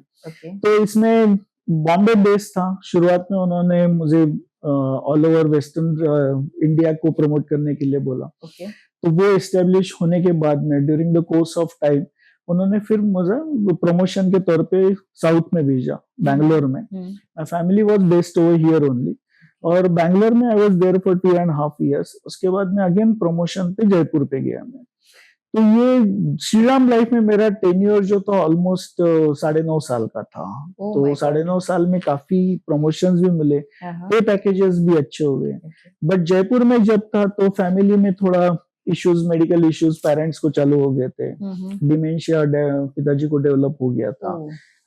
तो इसमें बॉम्बे बेस था, शुरुआत में उन्होंने मुझे ऑल ओवर वेस्टर्न इंडिया को प्रमोट करने के लिए बोला। तो वो एस्टेब्लिश होने के बाद में during the course of time उन्होंने फिर मुझे प्रमोशन के तौर पे साउथ में भेजा, बैंगलोर में। My family was based over here only, और बैंगलोर में I was there for 2.5 years। उसके बाद में अगेन प्रमोशन पे जयपुर पे गया मैं। तो ये श्रीराम लाइफ में मेरा टेन्योर जो था ऑलमोस्ट 9.5 साल का था। तो 9.5 साल में काफी प्रमोशंस भी मिले, पे पैकेजेस भी अच्छे हुए। बट जयपुर में जब था तो फैमिली में थोड़ा इश्यूज, मेडिकल इश्यूज पेरेंट्स को चालू हो गए थे, डिमेंशिया पिताजी को डेवलप हो गया था,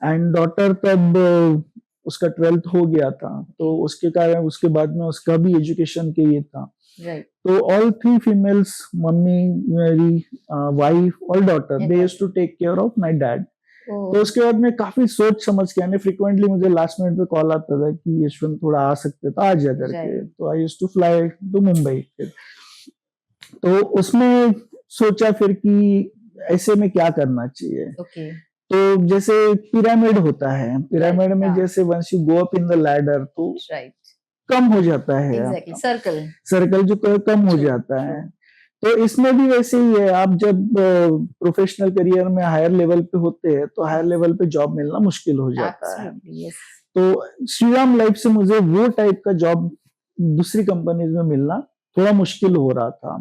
एंड डॉटर तब उसका 12th हो गया था, तो उसके कारण उसके बाद में उसका भी एजुकेशन के ये था। राइट। तो ऑल थ्री फीमेल्स, मम्मी, मेरी वाइफ और daughter, they used to take care of my dad. तो उसके बाद में काफी सोच समझ के, यानी फ्रिक्वेंटली मुझे लास्ट मिनट पे कॉल आता था कि यशवंत थोड़ा आ सकते तो आ जा करके, तो I used to fly to Mumbai. तो उसमें सोचा फिर कि ऐसे में क्या करना चाहिए। ओके। तो जैसे पिरामिड होता है, पिरामिड में जैसे once you go up in the ladder तो कम हो जाता है, एग्जैक्टली, सर्कल सर्कल जो कम हो जाता है। तो इसमें भी वैसे ही है, आप जब प्रोफेशनल करियर में हायर लेवल पे होते हैं तो हायर लेवल पे जॉब मिलना मुश्किल हो जाता है। तो श्रीराम लाइफ से मुझे वो टाइप का जॉब दूसरी कंपनीज में मिलना थोड़ा मुश्किल हो रहा था।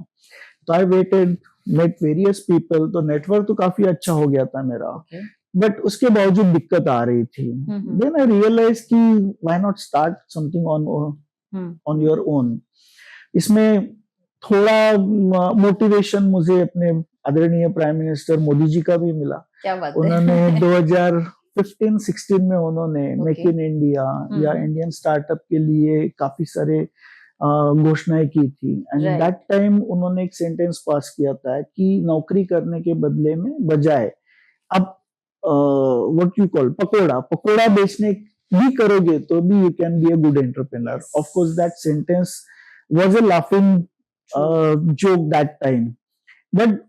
तो I waited, met various people, तो नेटवर्क तो काफी अच्छा हो गया था मेरा, बट उसके बावजूद दिक्कत आ रही थी। देन आई रियलाइज कि why not start something on your own. इसमें थोड़ा मोटिवेशन मुझे अपने आदरणीय प्राइम मिनिस्टर मोदी जी का भी मिला। क्या बात उन्होंने 2015-16 में उन्होंने मेक इन इंडिया या इंडियन स्टार्टअप के लिए काफी सारे घोषणाएं की थी। एंड दैट टाइम उन्होंने एक सेंटेंस पास किया था कि नौकरी करने के बदले में बजाय अब व्हाट यू कॉल पकोड़ा बेचने भी करोगे तो भी you can be a good entrepreneur. Of course that sentence was a laughing joke that time, but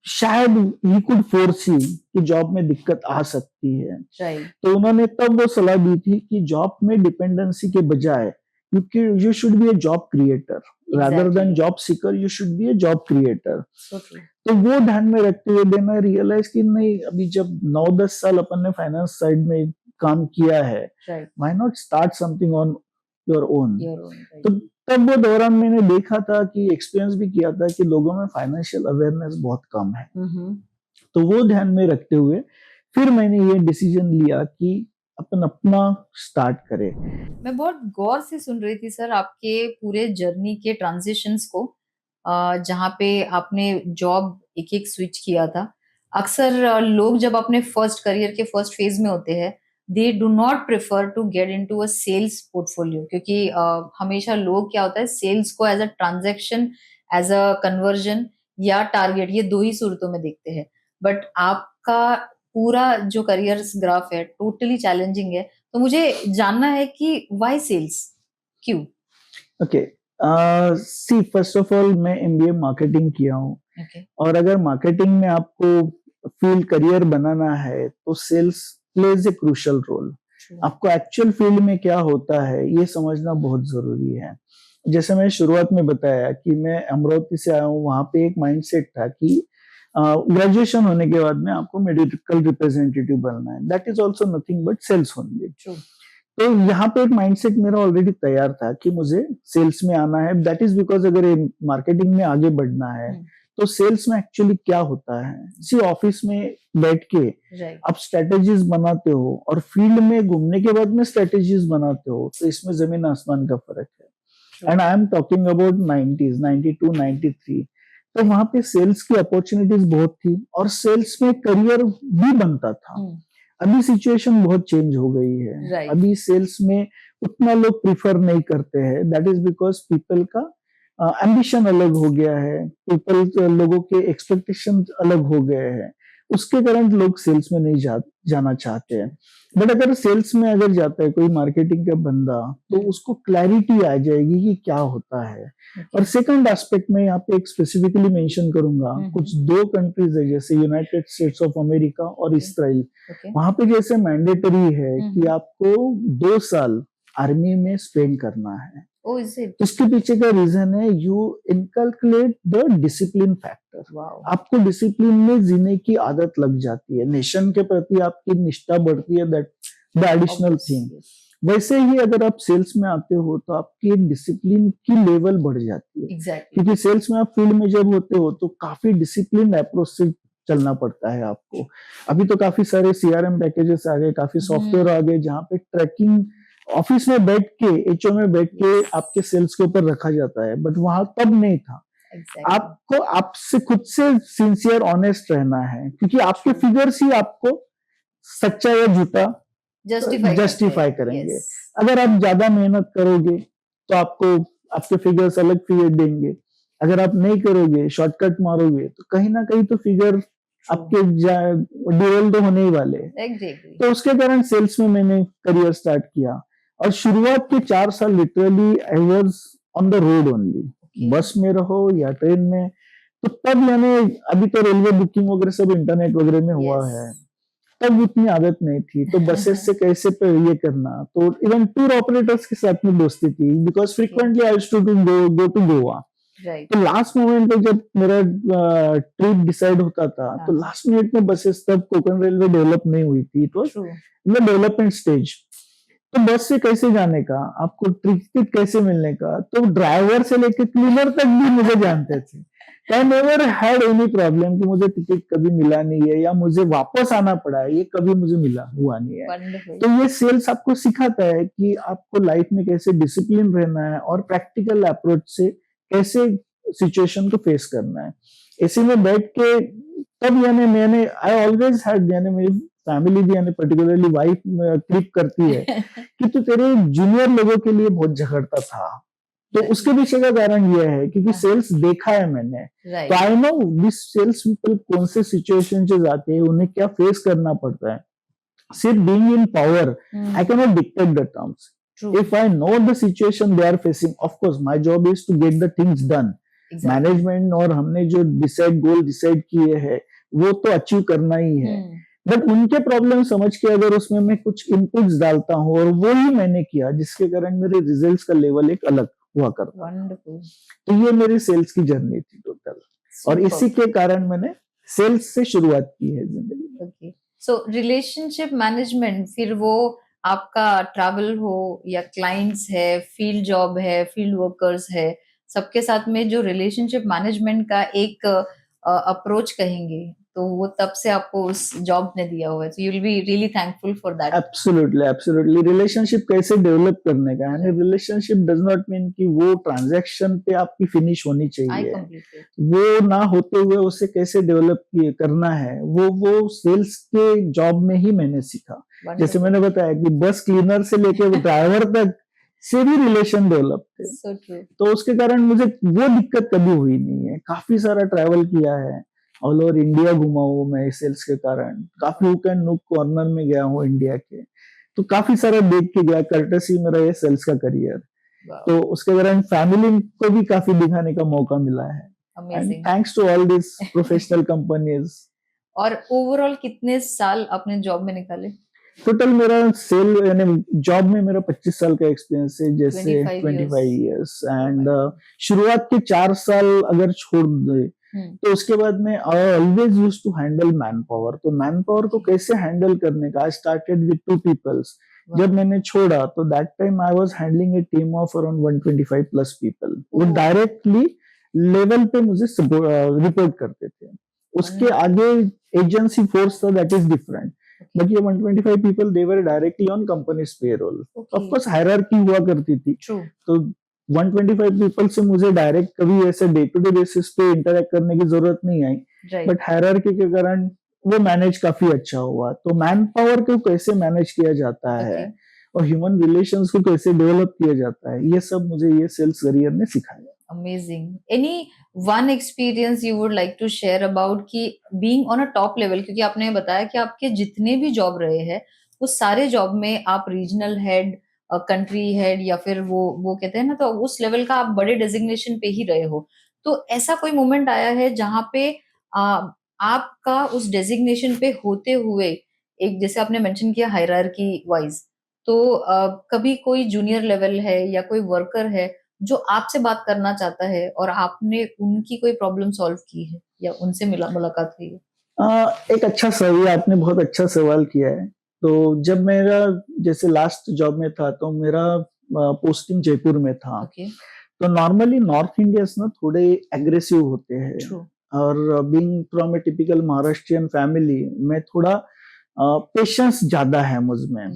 शायद ही कुड फोरसी कि जॉब में दिक्कत आ सकती है। तो उन्होंने तब वो सलाह दी थी कि जॉब में डिपेंडेंसी के बजाय you should be a job creator rather than job seeker, you should be a job creator. तो वो ध्यान में रखते हुए देन आई रियलाइज कि नहीं, अभी जब 9-10 साल अपन ने फाइनेंस साइड में काम किया है, why not start something on your own. तो तब वो दौरान मैंने देखा था कि एक्सपीरियंस भी किया था कि लोगों में फाइनेंशियल अवेयरनेस बहुत कम है। तो वो ध्यान में रखते हुए फिर मैंने ये डिसीजन लिया कि अपन अपना स्टार्ट करें। मैं बहुत गौर से सुन रही थी सर आपके पूरे जर्नी के ट्रांजिशंस को, जहाँ पे आपने जॉब एक एक स्विच किया था। अक्सर लोग जब अपने फर्स्ट करियर के फर्स्ट फेज में होते हैं, they do not prefer to get into a sales portfolio, क्योंकि हमेशा लोग क्या होता है, सेल्स को as a transaction, as a conversion या टारगेट, ये दो ही सूरतों में देखते हैं। बट आपका पूरा जो करियर ग्राफ है टोटली चैलेंजिंग है। तो मुझे जानना है कि व्हाई सेल्स, क्यों? Okay, see first of all मैं एमबीए मार्केटिंग किया हूँ, और अगर मार्केटिंग में आपको फील्ड करियर बनाना है तो sales plays a crucial role. आपको एक्चुअल फील्ड में क्या होता है ये समझना बहुत जरूरी है। जैसे मैं शुरुआत में बताया कि मैं अमरावती से आया हूँ, वहां पे एक माइंडसेट था कि ग्रेजुएशन होने के बाद में आपको मेडिकल रिप्रेजेंटेटिव बनना है, that is also nothing but sales only. तो यहाँ पे एक माइंडसेट मेरा ऑलरेडी तैयार था कि मुझे सेल्स में आना है। दैट इज बिकॉज अगर मार्केटिंग में आगे बढ़ना है तो सेल्स में एक्चुअली क्या होता है, सी ऑफिस में बैठ के आप स्ट्रेटेजीज बनाते हो और फील्ड में घूमने के बाद में स्ट्रेटेजीज बनाते हो, तो इसमें जमीन आसमान का फर्क है। And I am talking about 90s, 92, 93। तो वहां पे सेल्स की अपॉर्चुनिटीज बहुत थी और सेल्स में करियर भी बनता था। अभी सिचुएशन बहुत चेंज हो गई है। अभी सेल्स में उतना लोग प्रिफर नहीं करते हैं। दैट इज बिकॉज पीपल का एम्बिशन अलग हो गया है, लोगों के एक्सपेक्टेशन अलग हो गए हैं, उसके कारण लोग सेल्स में नहीं जाना चाहते हैं। बट अगर सेल्स में अगर जाता है कोई मार्केटिंग का बंदा तो उसको क्लैरिटी आ जाएगी कि क्या होता है। और सेकंड एस्पेक्ट में यहाँ पे एक स्पेसिफिकली मेंशन करूंगा, कुछ दो कंट्रीज है जैसे यूनाइटेड स्टेट्स ऑफ अमेरिका और इसराइल। वहां पे जैसे मैंडेटरी है कि आपको 2 साल आर्मी में स्पेंड करना है। इसके पीछे का रीजन है यू इनकलकुलेट द डिसिप्लिन फैक्टर। आपको डिसिप्लिन में जीने की आदत लग जाती है, नेशन के प्रति आपकी निष्ठा बढ़ती है, दैट द एडिशनल थिंग। वैसे ही अगर आप सेल्स में आते हो तो आपकी एक डिसिप्लिन की लेवल बढ़ जाती है। क्योंकि सेल्स में आप फील्ड में जब होते हो तो काफी डिसिप्लिन अप्रोच से चलना पड़ता है आपको। अभी तो काफी सारे सीआरएम पैकेजेस आ गए, काफी सॉफ्टवेयर आ गए जहाँ पे ट्रैकिंग ऑफिस में बैठ के, एचओ में बैठ के आपके सेल्स के ऊपर रखा जाता है, बट वहां तब नहीं था। आपको आपसे खुद से सिंसियर ऑनेस्ट रहना है, क्योंकि आपके फिगर्स ही आपको सच्चा या झूठा जस्टिफाई करेंगे। यस। अगर आप ज्यादा मेहनत करोगे तो आपको आपके फिगर्स अलग फिगर देंगे। अगर आप नहीं करोगे, शॉर्टकट मारोगे, तो कहीं ना कहीं तो फिगर आपके डिवेल तो होने ही वाले हैं। एग्जैक्टली। तो उसके कारण सेल्स में मैंने करियर स्टार्ट किया और शुरुआत के 4 साल literally I was on the road only, बस में रहो या ट्रेन में। तो तब मैंने, अभी तो रेलवे बुकिंग वगैरह सब इंटरनेट वगैरह में हुआ है, तब उतनी आदत नहीं थी। तो बसेस से कैसे ये करना, तो इवन टूर ऑपरेटर्स के साथ में दोस्ती थी, because frequently I used to go to Goa. तो लास्ट मोमेंट पे जब मेरा ट्रिप डिसाइड होता था, तो लास्ट मिनट में बसेस, तब कोकण रेलवे डेवलप नहीं हुई थी, it was in the development stage. तो बस से कैसे जाने का, आपको टिकट कैसे मिलने का, तो ड्राइवर से लेकर क्लीनर तक भी मुझे जानते थे। I never had any problem कि मुझे टिकट कभी मिला नहीं है या मुझे वापस आना पड़ा है, ये कभी मुझे मिला हुआ नहीं है। Wonderful. तो ये सेल्स आपको सिखाता है कि आपको लाइफ में कैसे डिसिप्लिन रहना है और प्रैक्टिकल अप्रोच से कैसे सिचुएशन को फेस करना है। ऐसे में बैठ के तब यानी मैंने आई ऑलवेज हैड, यानी मेरी फैमिली भी यानी पर्टिकुलरली वाइफ क्लिक करती है कि तू तेरे जूनियर लोगों के लिए बहुत झगड़ता था। तो उसके पीछे का कारण यह है क्योंकि सेल्स देखा है मैंने, तो I know this sales people कौन से सिचुएशन से जाते हैं, उन्हें क्या फेस करना पड़ता है। सिर्फ being in power I can not dictate the terms. If I know the situation they are facing, of course my job is to get the things done. Management और हमने जो गोल डिसाइड किए हैं वो तो अचीव करना ही है, बट उनके प्रॉब्लम समझ के अगर उसमें मैं कुछ इनपुट्स डालता हूँ, और वो ही मैंने किया जिसके कारण मेरे रिजल्ट्स का लेवल एक अलग हुआ करता। तो ये मेरी सेल्स की जर्नी थी टोटल, और इसी के कारण मैंने सेल्स से शुरुआत की है जिंदगी में। सो रिलेशनशिप मैनेजमेंट, फिर वो आपका ट्रैवल हो या क्लाइंट्स है, फील्ड जॉब है, फील्ड वर्कर्स है, सबके साथ में जो रिलेशनशिप मैनेजमेंट का एक अप्रोच कहेंगे, तो वो तब से आपको उस जॉब ने दिया हुआ है, so you will be really thankful for that. Absolutely. Relationship कैसे डेवलप करने का, यानी रिलेशनशिप डज नॉट मीन कि वो ट्रांजैक्शन पे आपकी फिनिश होनी चाहिए, वो ना होते हुए उसे कैसे डेवलप करना है, वो सेल्स के जॉब में ही मैंने सीखा। जैसे मैंने बताया कि बस क्लीनर से लेके ड्राइवर तक से भी रिलेशन डेवलप थे, तो उसके कारण मुझे वो दिक्कत कभी हुई नहीं है। काफी सारा ट्रैवल किया है, ऑल ओवर इंडिया घुमा हूँ मैं सेल्स के कारण, काफी हुक एंड नुक कॉर्नर में गया हूँ इंडिया के, तो काफी सारा देख के गया, कर्टसी मेरा ये सेल्स का करियर। तो उसके कारण फैमिली को भी काफी दिखाने का मौका मिला है, thanks to all this professional companies. और ओवरऑल कितने साल अपने जॉब में निकाले? टोटल मेरा सेल यानी जॉब में मेरा 25 साल का एक्सपीरियंस है, जैसे 25 इयर्स, एंड शुरुआत के 4 साल अगर छोड़ दे तो उसके बाद में I always used to handle man power. तो मैन पावर को कैसे हैंडल करने का, आई स्टार्टेड विद 2 पीपल्स। जब मैंने छोड़ा तो that time I was handling A team of around 125 plus people. वो डायरेक्टली लेवल पे मुझे रिपोर्ट करते थे। उसके आगे एजेंसी फोर्स था, दैट इज डिफरेंट, बट ये 125 people they were directly on companies payroll. Of course hierarchy हुआ करती थी, तो 125 पीपल से मुझे डायरेक्ट कभी ऐसे डे टू डे बेसिस पे इंटरेक्ट करने की जरूरत नहीं आई, बट हायरार्की के कारण वो मैनेज काफी अच्छा हुआ। तो मैन पावर को कैसे मैनेज किया जाता है और ह्यूमन रिलेशंस को कैसे डेवलप किया जाता है, ये सब मुझे ये सेल्स करियर ने सिखाया। Amazing. Any one experience you would like to share about कि being on a top level, क्योंकि आपने बताया कि आपके जितने भी जॉब रहे हैं उस सारे जॉब में आप रीजनल हेड, कंट्री हेड, या फिर वो कहते हैं ना, तो उस लेवल का आप बड़े डेजिग्नेशन पे ही रहे हो। तो ऐसा कोई मोमेंट आया है जहाँ पे आपका उस डेजिग्नेशन पे होते हुए, एक जैसे आपने मेंशन किया हायरार्की वाइज, तो कभी कोई जूनियर लेवल है या कोई वर्कर है जो आपसे बात करना चाहता है और आपने उनकी कोई प्रॉब्लम सॉल्व की है या उनसे मुलाकात हुई है? एक अच्छा सवाल, आपने बहुत अच्छा सवाल किया है। तो जब मेरा जैसे लास्ट जॉब में था तो मेरा पोस्टिंग जयपुर में था। तो नॉर्मली नॉर्थ इंडियंस ना थोड़े एग्रेसिव होते हैं, और being from A typical Maharashtrian family में थोड़ा पेशेंस ज्यादा है मुझ में।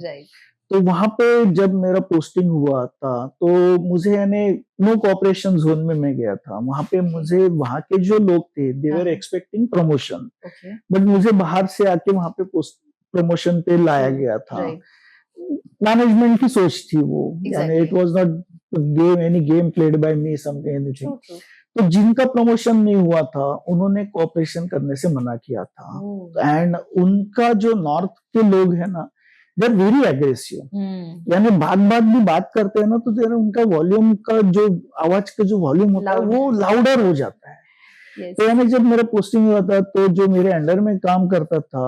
तो वहां पे जब मेरा पोस्टिंग हुआ था तो मुझे यानी नो कोऑपरेशन जोन में मैं गया था। वहां पे मुझे वहां के जो लोग थे दे वर एक्सपेक्टिंग प्रमोशन, बट मुझे बाहर से आके वहां पे प्रमोशन पे लाया गया था। मैनेजमेंट की सोच थी वो, यानी Exactly. It was not any game played by me something anything. True, true. तो जिनका प्रमोशन नहीं हुआ था उन्होंने कोऑपरेशन करने से मना किया था, Oh. एंड उनका जो नॉर्थ के लोग है ना, दे आर वेरी एग्रेसिव, यानी बात बात भी बात करते हैं ना तो तेरा उनका वॉल्यूम का जो आवाज का जो वॉल्यूम होता है Loud. वो लाउडर हो जाता है। Yes. तो यानी जब मेरा पोस्टिंग हुआ था तो जो मेरे अंडर में काम करता था,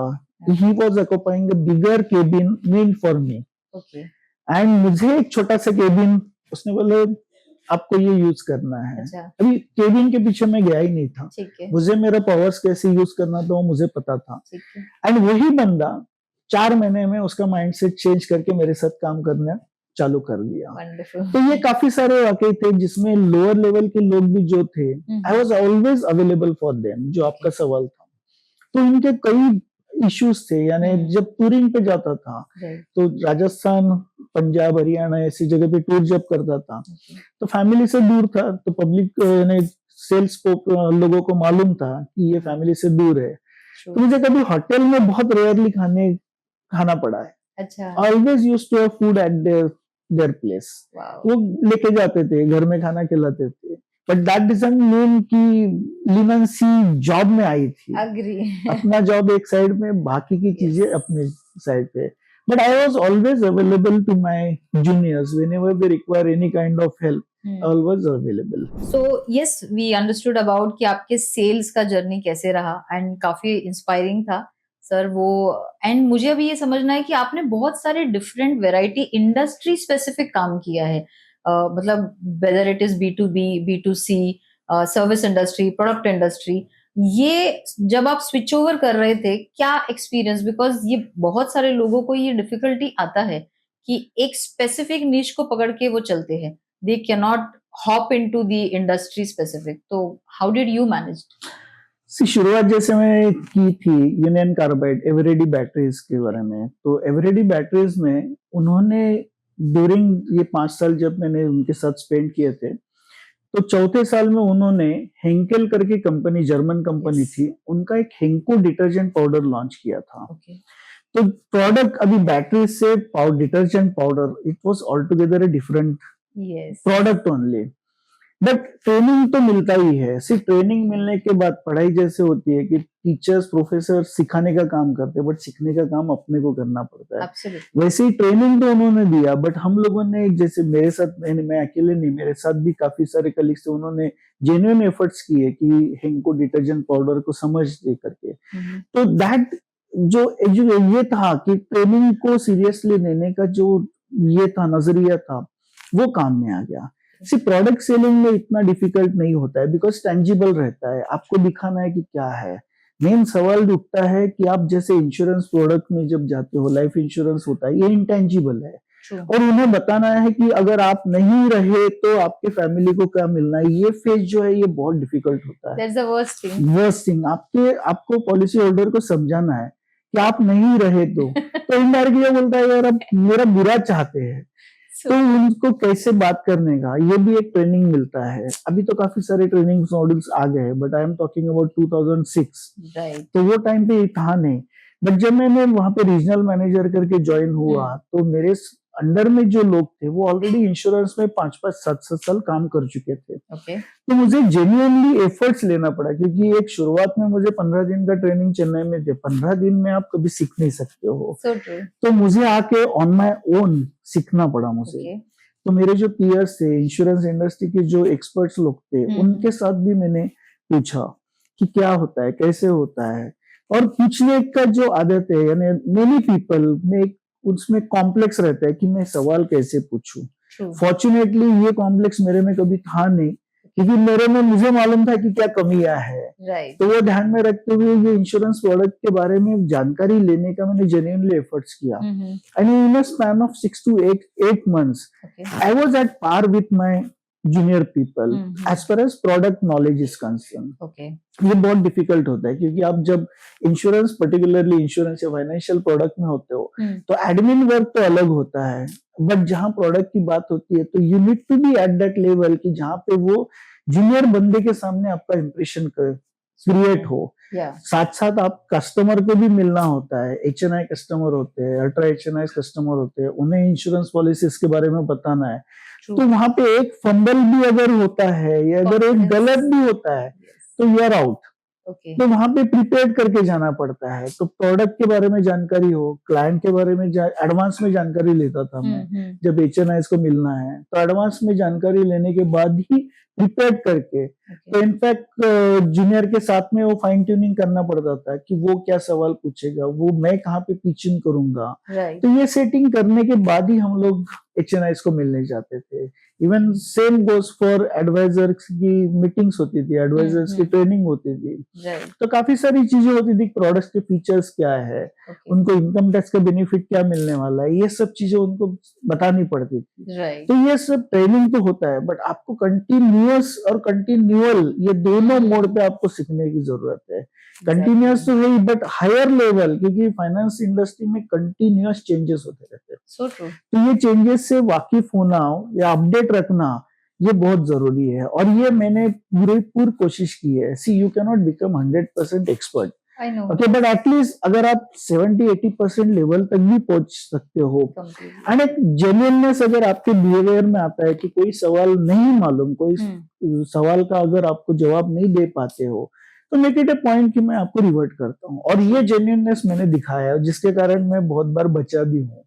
he was occupying a bigger cabin made for me, Okay. And मुझे एक छोटा सा केबिन उसने बोले आपको ये यूज करना है। अच्छा, अभी केबिन के पीछे मैं गया ही नहीं था, ठीक है, मुझे मेरा पावर्स कैसे यूज करना था वो मुझे पता था, ठीक है. एंड वही बंदा 4 महीने में उसका माइंडसेट चेंज करके मेरे साथ काम करना चालू कर दिया। Wonderful. तो ये काफी सारे वाकई थे जिसमें लोअर लेवल के लोग भी जो थे, आई was always available for them, जो आपका सवाल था। तो इनके कई इश्यूज थे, यानी जब टूरिंग पे जाता था Right. तो राजस्थान, पंजाब, हरियाणा ऐसी जगह पे टूर जब करता था Okay. तो फैमिली से दूर था, तो पब्लिक ने सेल्स लोगों को मालूम था कि ये फैमिली से दूर है। True. तो मुझे कभी होटल में बहुत रेयरली खाना पड़ा है। अच्छा. Always used to have food at their place. Wow. वो लेके जाते थे, घर में खाना खिलाते थे, बट दैट डजंट मीन कि लिनेंसी जॉब में आई थी। Agree. अपना जॉब एक साइड में, बाकी की चीजें Yes. अपने साइड पे। But I was always available to my juniors whenever they require any kind of help, always available. So yes, we understood about कि आपके सेल्स का जर्नी कैसे रहा एंड काफी इंस्पायरिंग था सर वो। एंड मुझे अभी ये समझना है कि आपने बहुत सारे डिफरेंट वेराइटी इंडस्ट्री स्पेसिफिक काम किया है, मतलब whether it is B2B, B2C, service industry, product industry, ये जब आप स्विच ओवर कर रहे थे क्या एक्सपीरियंस, बिकॉज ये बहुत सारे लोगों को ये डिफिकल्टी आता है कि एक स्पेसिफिक निश को पकड़ के वो चलते हैं, they cannot hop into the industry specific. So how did you manage? शुरुआत जैसे मैं की थी यूनियन कार्बाइड एवरेडी बैटरीज के बारे में, तो एवरेडी बैटरीज में उन्होंने ड्यूरिंग ये 5 साल जब मैंने उनके साथ स्पेंड किए थे, तो चौथे साल में उन्होंने हेंकेल करके कंपनी, जर्मन कंपनी Yes. थी, उनका एक हेंको डिटर्जेंट पाउडर लॉन्च किया था। Okay. तो प्रोडक्ट अभी बैटरी से detergent powder, it was all together a different Yes. Product only. But training तो मिलता ही है, सिर्फ ट्रेनिंग मिलने के बाद पढ़ाई जैसे होती है कि टीचर्स, प्रोफेसर सिखाने का काम करते हैं, बट सीखने का काम अपने को करना पड़ता है। Absolutely. वैसे ही ट्रेनिंग तो उन्होंने दिया, बट हम लोगों ने, जैसे मेरे साथ, मैं अकेले नहीं, मेरे साथ भी काफी सारे कलीग्स थे, उन्होंने जेन्युइन एफर्ट्स किए कि हेंको डिटर्जेंट पाउडर को समझ दे करके। तो दैट जो ये था कि ट्रेनिंग को सीरियसली लेने का जो ये था, नजरिया था, वो काम में आ गया। सिर्फ प्रोडक्ट सेलिंग में इतना डिफिकल्ट नहीं होता है, बिकॉज टेंजिबल रहता है, आपको दिखाना है कि क्या है। मेन सवाल उठता है कि आप जैसे इंश्योरेंस प्रोडक्ट में जब जाते हो, लाइफ इंश्योरेंस होता है, ये इंटेंजिबल है, True. और उन्हें बताना है कि अगर आप नहीं रहे तो आपके फैमिली को क्या मिलना है। ये फेज जो है ये बहुत डिफिकल्ट होता है। That's the worst thing. Worst thing, आपको पॉलिसी होल्डर को समझाना है कि आप नहीं रहे तो इनडायरेक्टली बोलता है यार आप मेरा बुरा चाहते हैं, तो उनको कैसे बात करने का, ये भी एक ट्रेनिंग मिलता है। अभी तो काफी सारे ट्रेनिंग मॉड्यूल्स आ गए, but I am talking about 2006। Right. तो वो टाइम पे था नहीं। बट जब मैंने वहां पे रीजनल मैनेजर करके ज्वाइन हुआ, तो मेरे अंडर में जो लोग थे वो ऑलरेडी इंश्योरेंस में 5-5, 7-7 साल काम कर चुके थे। Okay. तो मुझे जेन्युइनली एफर्ट्स लेना पड़ा, क्योंकि एक शुरुआत में मुझे 15 दिन का ट्रेनिंग चेन्नई में थे। 15 दिन में आप कभी सीख नहीं सकते हो, So true. तो मुझे आके ऑन माय ओन सीखना पड़ा मुझे। Okay. तो मेरे जो पीयर्स थे, इंश्योरेंस इंडस्ट्री के जो एक्सपर्ट्स लोग थे, उनके साथ भी मैंने पूछा कि क्या होता है, कैसे होता है, और पूछने का जो आदत है, यानी मेनी पीपल में उसमें कॉम्प्लेक्स रहता है कि मैं सवाल कैसे पूछूं। True. फॉर्चुनेटली ये कॉम्प्लेक्स मेरे में कभी था नहीं, क्योंकि मेरे में मुझे मालूम था कि क्या कमियां है। Right. तो वो ध्यान में रखते हुए ये इंश्योरेंस प्रोडक्ट के बारे में जानकारी लेने का मैंने जेन्युइनली एफर्ट्स किया। And in a span of 6 to 8 months, Okay. I was at par with my junior people as far as product knowledge is concerned. Okay. ये बहुत डिफिकल्ट होता है, क्योंकि आप जब इंश्योरेंस, पर्टिकुलरली इंश्योरेंस या फाइनेंशियल प्रोडक्ट में होते हो, तो एडमिन वर्क तो अलग होता है, बट जहां प्रोडक्ट की बात होती है तो you need to be at that level कि जहां पे वो जूनियर बंदे के सामने आपका इंप्रेशन कर क्रिएट हो। या साथ साथ आप कस्टमर को भी मिलना होता है, HNI कस्टमर होते हैं, अल्ट्रा HNI कस्टमर होते हैं, उन्हें इंश्योरेंस पॉलिसीज के बारे में बताना है। ट्रू तो वहां पे एक फंबल भी अगर होता है या अगर एक गलत भी होता है तो यू आर आउट। ओके तो वहां पे प्रिपेयर करके जाना पड़ता है। तो प्रोडक्ट के बारे में जानकारी हो, क्लाइंट के बारे में एडवांस में जानकारी लेता था मैं। जब HNIs को मिलना है तो एडवांस में जानकारी लेने के बाद ही प्रिपेयर करके, तो इनफैक्ट जूनियर के साथ में वो फाइन ट्यूनिंग करना पड़ता था कि वो क्या सवाल पूछेगा, वो मैं कहाँ पे पिचिंग करूंगा। तो ये सेटिंग करने के बाद ही हम लोग HNIs को मिलने जाते थे। Even same goes for advisors की मीटिंग्स होती थी, एडवाइजर्स की ट्रेनिंग होती थी। तो काफी सारी चीजें होती थी, प्रोडक्ट्स के फीचर्स क्या है, उनको इनकम टैक्स का बेनिफिट क्या मिलने वाला है, ये सब चीजें उनको बतानी पड़ती थी। तो ये सब ट्रेनिंग तो होता है, बट आपको कंटिन्यूअस और कंटिन्यूअल ये दोनों मोड पे आपको सीखने की जरूरत है। कंटिन्यूअस तो है बट हायर लेवल, क्योंकि फाइनेंस इंडस्ट्री में कंटिन्यूअस चेंजेस होते रहते हैं। So true. तो ये चेंजेस से वाकिफ होना या अपडेट रखना ये बहुत जरूरी है, और ये मैंने पूरी कोशिश की है। See you can not become 100% expert, okay, but at least अगर आप 70-80% लेवल तक भी पहुंच सकते हो, एंड एक जेन्युइननेस अगर आपके बिहेवियर में आता है कि कोई सवाल नहीं मालूम, कोई सवाल का अगर आपको जवाब नहीं दे पाते हो, तो मेक इट ए पॉइंट कि मैं आपको रिवर्ट करता हूँ। और ये जेन्युइननेस मैंने दिखाया, जिसके कारण मैं बहुत बार बचा भी हूँ।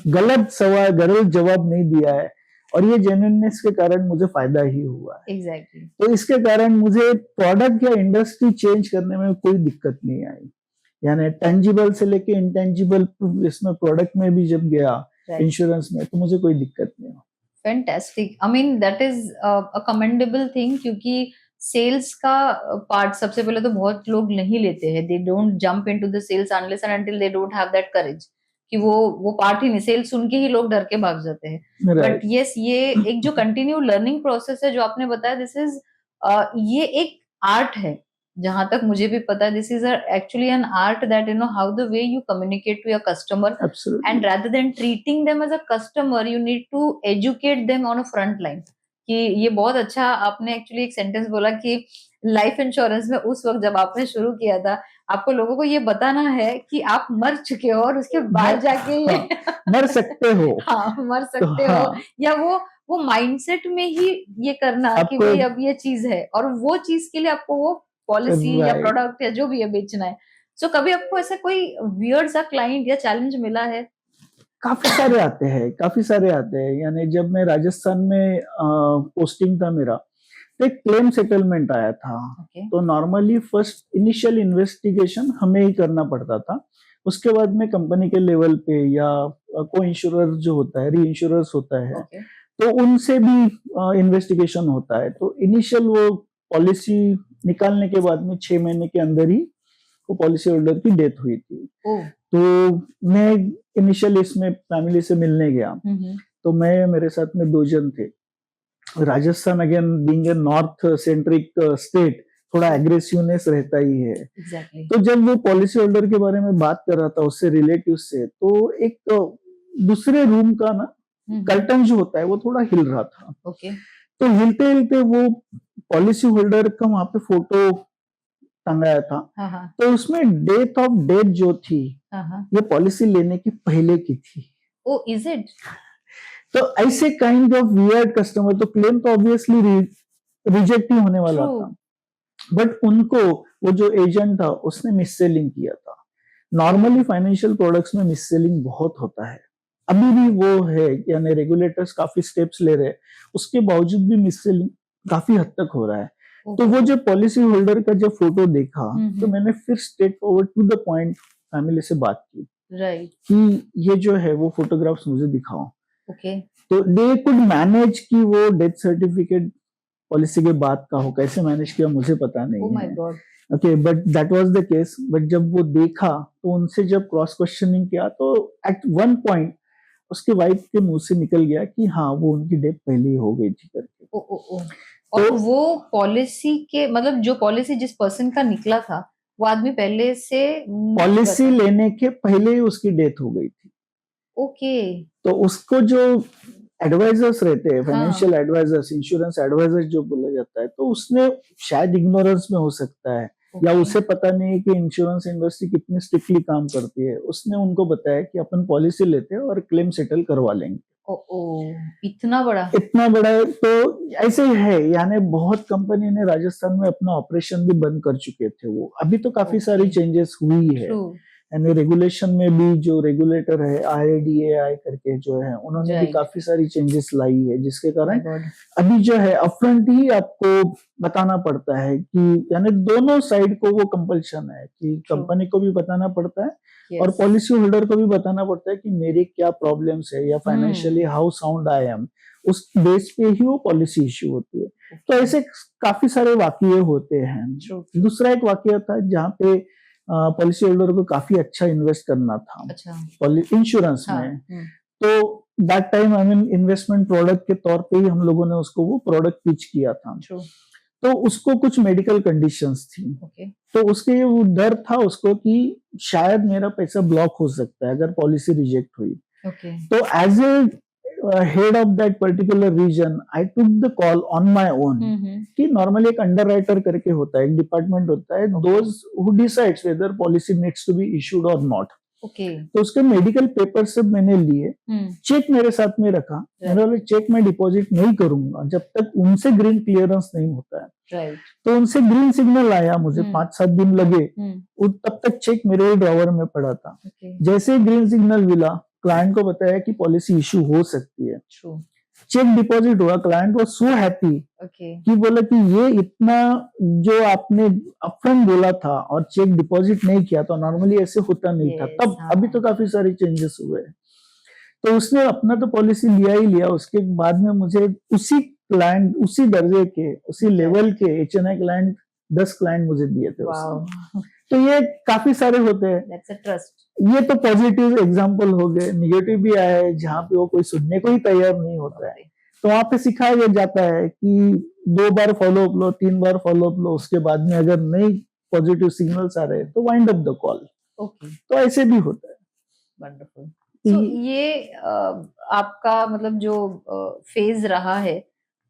गलत सवाल, गलत जवाब नहीं दिया है, और ये जेन्युइननेस के कारण मुझे फायदा ही हुआ है। एग्जैक्टली। तो इसके कारण मुझे प्रोडक्ट या इंडस्ट्री चेंज करने में कोई दिक्कत नहीं आई। यानी टेंजिबल से लेके इंटेंजिबल इसमें प्रोडक्ट में भी जब गया इंश्योरेंस में, तो मुझे कोई दिक्कत नहीं हुआ। Fantastic. I mean that is a commendable thing, क्योंकि सेल्स का पार्ट सबसे पहले तो बहुत लोग नहीं लेते हैं। They don't jump into the sales unless and until they don't have that courage कि वो पार्ट ही नहीं, सेल्स सुन के ही लोग डर के भाग जाते हैं। बट यस, ये एक जो कंटिन्यू लर्निंग प्रोसेस है जो आपने बताया, दिस इज ये एक आर्ट है जहां तक मुझे भी पता है। This is actually an art that you know how the way you communicate to your customer, and rather than treating them as a customer you need to educate them on a front line। कि ये बहुत अच्छा आपने एक्चुअली एक सेंटेंस बोला कि लाइफ इंश्योरेंस में उस वक्त जब आपने शुरू किया था, आपको लोगों को ये बताना है कि आप मर चुके हो और उसके बाद जाके ये मर सकते हो। हाँ, मर सकते हो, या वो माइंडसेट में ही ये करना कि भाई अब ये चीज है, और वो चीज के लिए आपको वो पॉलिसी या प्रोडक्ट या जो भी है बेचना है। सो कभी आपको ऐसा कोई वियर्ड सा क्लाइंट या चैलेंज मिला है? काफी सारे आते हैं, काफी सारे आते हैं। यानी जब मैं राजस्थान में पोस्टिंग था मेरा, तो एक क्लेम सेटलमेंट आया था। तो नॉर्मली फर्स्ट इनिशियल इन्वेस्टिगेशन हमें ही करना पड़ता था। उसके बाद में कंपनी के लेवल पे या को इंश्योरर जो होता है, री इंश्योरर्स होता है, तो उनसे भी इन्वेस्टिगेशन होता है। तो इनिशियल वो पॉलिसी निकालने के बाद में 6 महीने के अंदर ही वो पॉलिसी होल्डर की डेथ हुई थी। तो मैं इनिशियल इसमें फैमिली से मिलने गया, तो मैं, मेरे साथ में 2 जन थे। Rajasthan again being a north centric state, थोड़ा एग्रेसिवनेस रहता ही है। तो जब वो पॉलिसी होल्डर के बारे में बात कर रहा था उससे रिलेटिव से, तो एक दूसरे रूम का ना कर्टन जो होता है वो थोड़ा हिल रहा था। तो हिलते हिलते वो पॉलिसी होल्डर का वहां पे फोटो टंगाया था। तो उसमें डेट ऑफ डेथ जो थी ये पॉलिसी लेने की पहले की थी। ओ, इज इट? तो ऐसे काइंड ऑफ वियर्ड कस्टमर, तो क्लेम तो ऑब्वियसली रिजेक्ट ही होने वाला था, बट उनको वो जो एजेंट था उसने मिससेलिंग किया था। नॉर्मली फाइनेंशियल प्रोडक्ट्स में मिससेलिंग बहुत होता है, अभी भी वो है, यानी रेगुलेटर्स काफी स्टेप्स ले रहे हैं, उसके बावजूद भी मिससेलिंग काफी हद तक हो रहा है। तो वो जो पॉलिसी होल्डर का जब फोटो देखा, तो मैंने फिर straightforward to the point family से बात की, कि ये जो है वो फोटोग्राफ्स मुझे दिखाओ। तो दे कुड मैनेज कि वो डेथ सर्टिफिकेट पॉलिसी के बाद का हो, कैसे मैनेज किया मुझे पता नहीं है। Okay, but that was the case. But जब वो देखा तो उनसे जब क्रॉस क्वेश्चनिंग किया, तो एट वन पॉइंट उसके वाइफ के मुंह से निकल गया कि हाँ, वो उनकी डेथ पहले ही हो गई थी करके। और तो वो पॉलिसी के मतलब जो पॉलिसी जिस पर्सन का निकला था, वो आदमी पहले से पॉलिसी लेने के पहले ही उसकी डेथ हो गई थी। ओके। तो उसको जो एडवाइजर्स रहते हैं, फाइनेंशियल एडवाइजर्स, इंश्योरेंस एडवाइजर्स जो बोला जाता है, तो उसने शायद इग्नोरेंस में हो सकता है, या ओके। उसे पता नहीं है कि इंश्योरेंस इंडस्ट्री कितनी स्ट्रिक्टली काम करती है। उसने उनको बताया कि अपन पॉलिसी लेते हैं और क्लेम सेटल करवा लेंगे। ओ, इतना बड़ा। इतना बड़ा है, तो ऐसे ही है, यानी बहुत कंपनी ने राजस्थान में अपना ऑपरेशन भी बंद कर चुके थे। वो अभी तो काफी सारी ओके। चेंजेस हुई है, ट्रू। यानी रेगुलेशन में भी जो रेगुलेटर है IRDAI करके जो है, उन्होंने भी राइट। काफी सारी चेंजेस लाई है, जिसके माय कारण गॉड। अभी जो है अपफ्रंट ही आपको बताना पड़ता है कि, यानी दोनों साइड को वो कंपल्शन है कि ट्रू। कंपनी को भी बताना पड़ता है और यस। पॉलिसी होल्डर को भी बताना पड़ता है कि मेरी क्या प्रॉब्लम्स है या financially how sound I am. उस बेस पे ही वो पॉलिसी इश्यू होती है। तो ऐसे काफी सारे वाकये होते हैं। ट्रू। दूसरा एक वाकया था जहाँ पे पॉलिसी होल्डर को काफी अच्छा इन्वेस्ट करना था अच्छा। इंश्योरेंस हाँ। में। तो that time I mean investment product के तौर पे ही हम लोगों ने उसको वो प्रोडक्ट पिच किया था। ट्रू। तो उसको कुछ मेडिकल कंडीशंस थी, ओके। तो उसके वो डर था उसको कि शायद मेरा पैसा ब्लॉक हो सकता है अगर पॉलिसी रिजेक्ट हुई। ओके। तो as a head of that particular region I took the call on my own कि नॉर्मली एक अंडरराइटर करके होता है, एक डिपार्टमेंट होता है, Okay. Those who decides whether policy needs to be issued और नॉट। ओके। तो उसके मेडिकल पेपर सब मैंने लिए, चेक मेरे साथ में रखा। Right. मैंने बोला चेक मैं डिपॉजिट नहीं करूंगा जब तक उनसे ग्रीन क्लियरेंस नहीं होता है। राइट। तो उनसे ग्रीन सिग्नल आया, मुझे 5-7 दिन लगे, तब तक चेक मेरे ड्रॉवर में पड़ा था। ओके। जैसे ग्रीन सिग्नल मिला, क्लाइंट को बताया कि पॉलिसी इशू हो सकती है, ट्रू। चेक डिपॉजिट हुआ। Client was so happy okay. कि बोला कि ये इतना जो आपने अपफ्रंट बोला था और चेक डिपॉजिट नहीं किया, तो नॉर्मली ऐसे होता नहीं था Yes, तब। हाँ। अभी तो काफी सारे चेंजेस हुए। तो उसने अपना तो पॉलिसी लिया ही लिया। उसके बाद में मुझे उसी क्लाइंट, उसी दर्जे के, उसी लेवल के HNI क्लाइंट 10 क्लाइंट मुझे दिए थे उसने। वाओ। तो ये काफी सारे होते हैं। That's a trust. ये तो पॉजिटिव एग्जांपल हो गए। निगेटिव भी आए जहाँ पे वो कोई सुनने को ही तैयार नहीं होता है। तो वहां पे सिखाया जाता है कि 2 बार फॉलो अप लो, 3 बार फॉलो अप लो, उसके बाद में अगर नहीं पॉजिटिव सिग्नल्स आ रहे तो wind up the call. Okay. तो ऐसे भी होता है। वंडरफुल। सो ये आपका मतलब जो फेज रहा है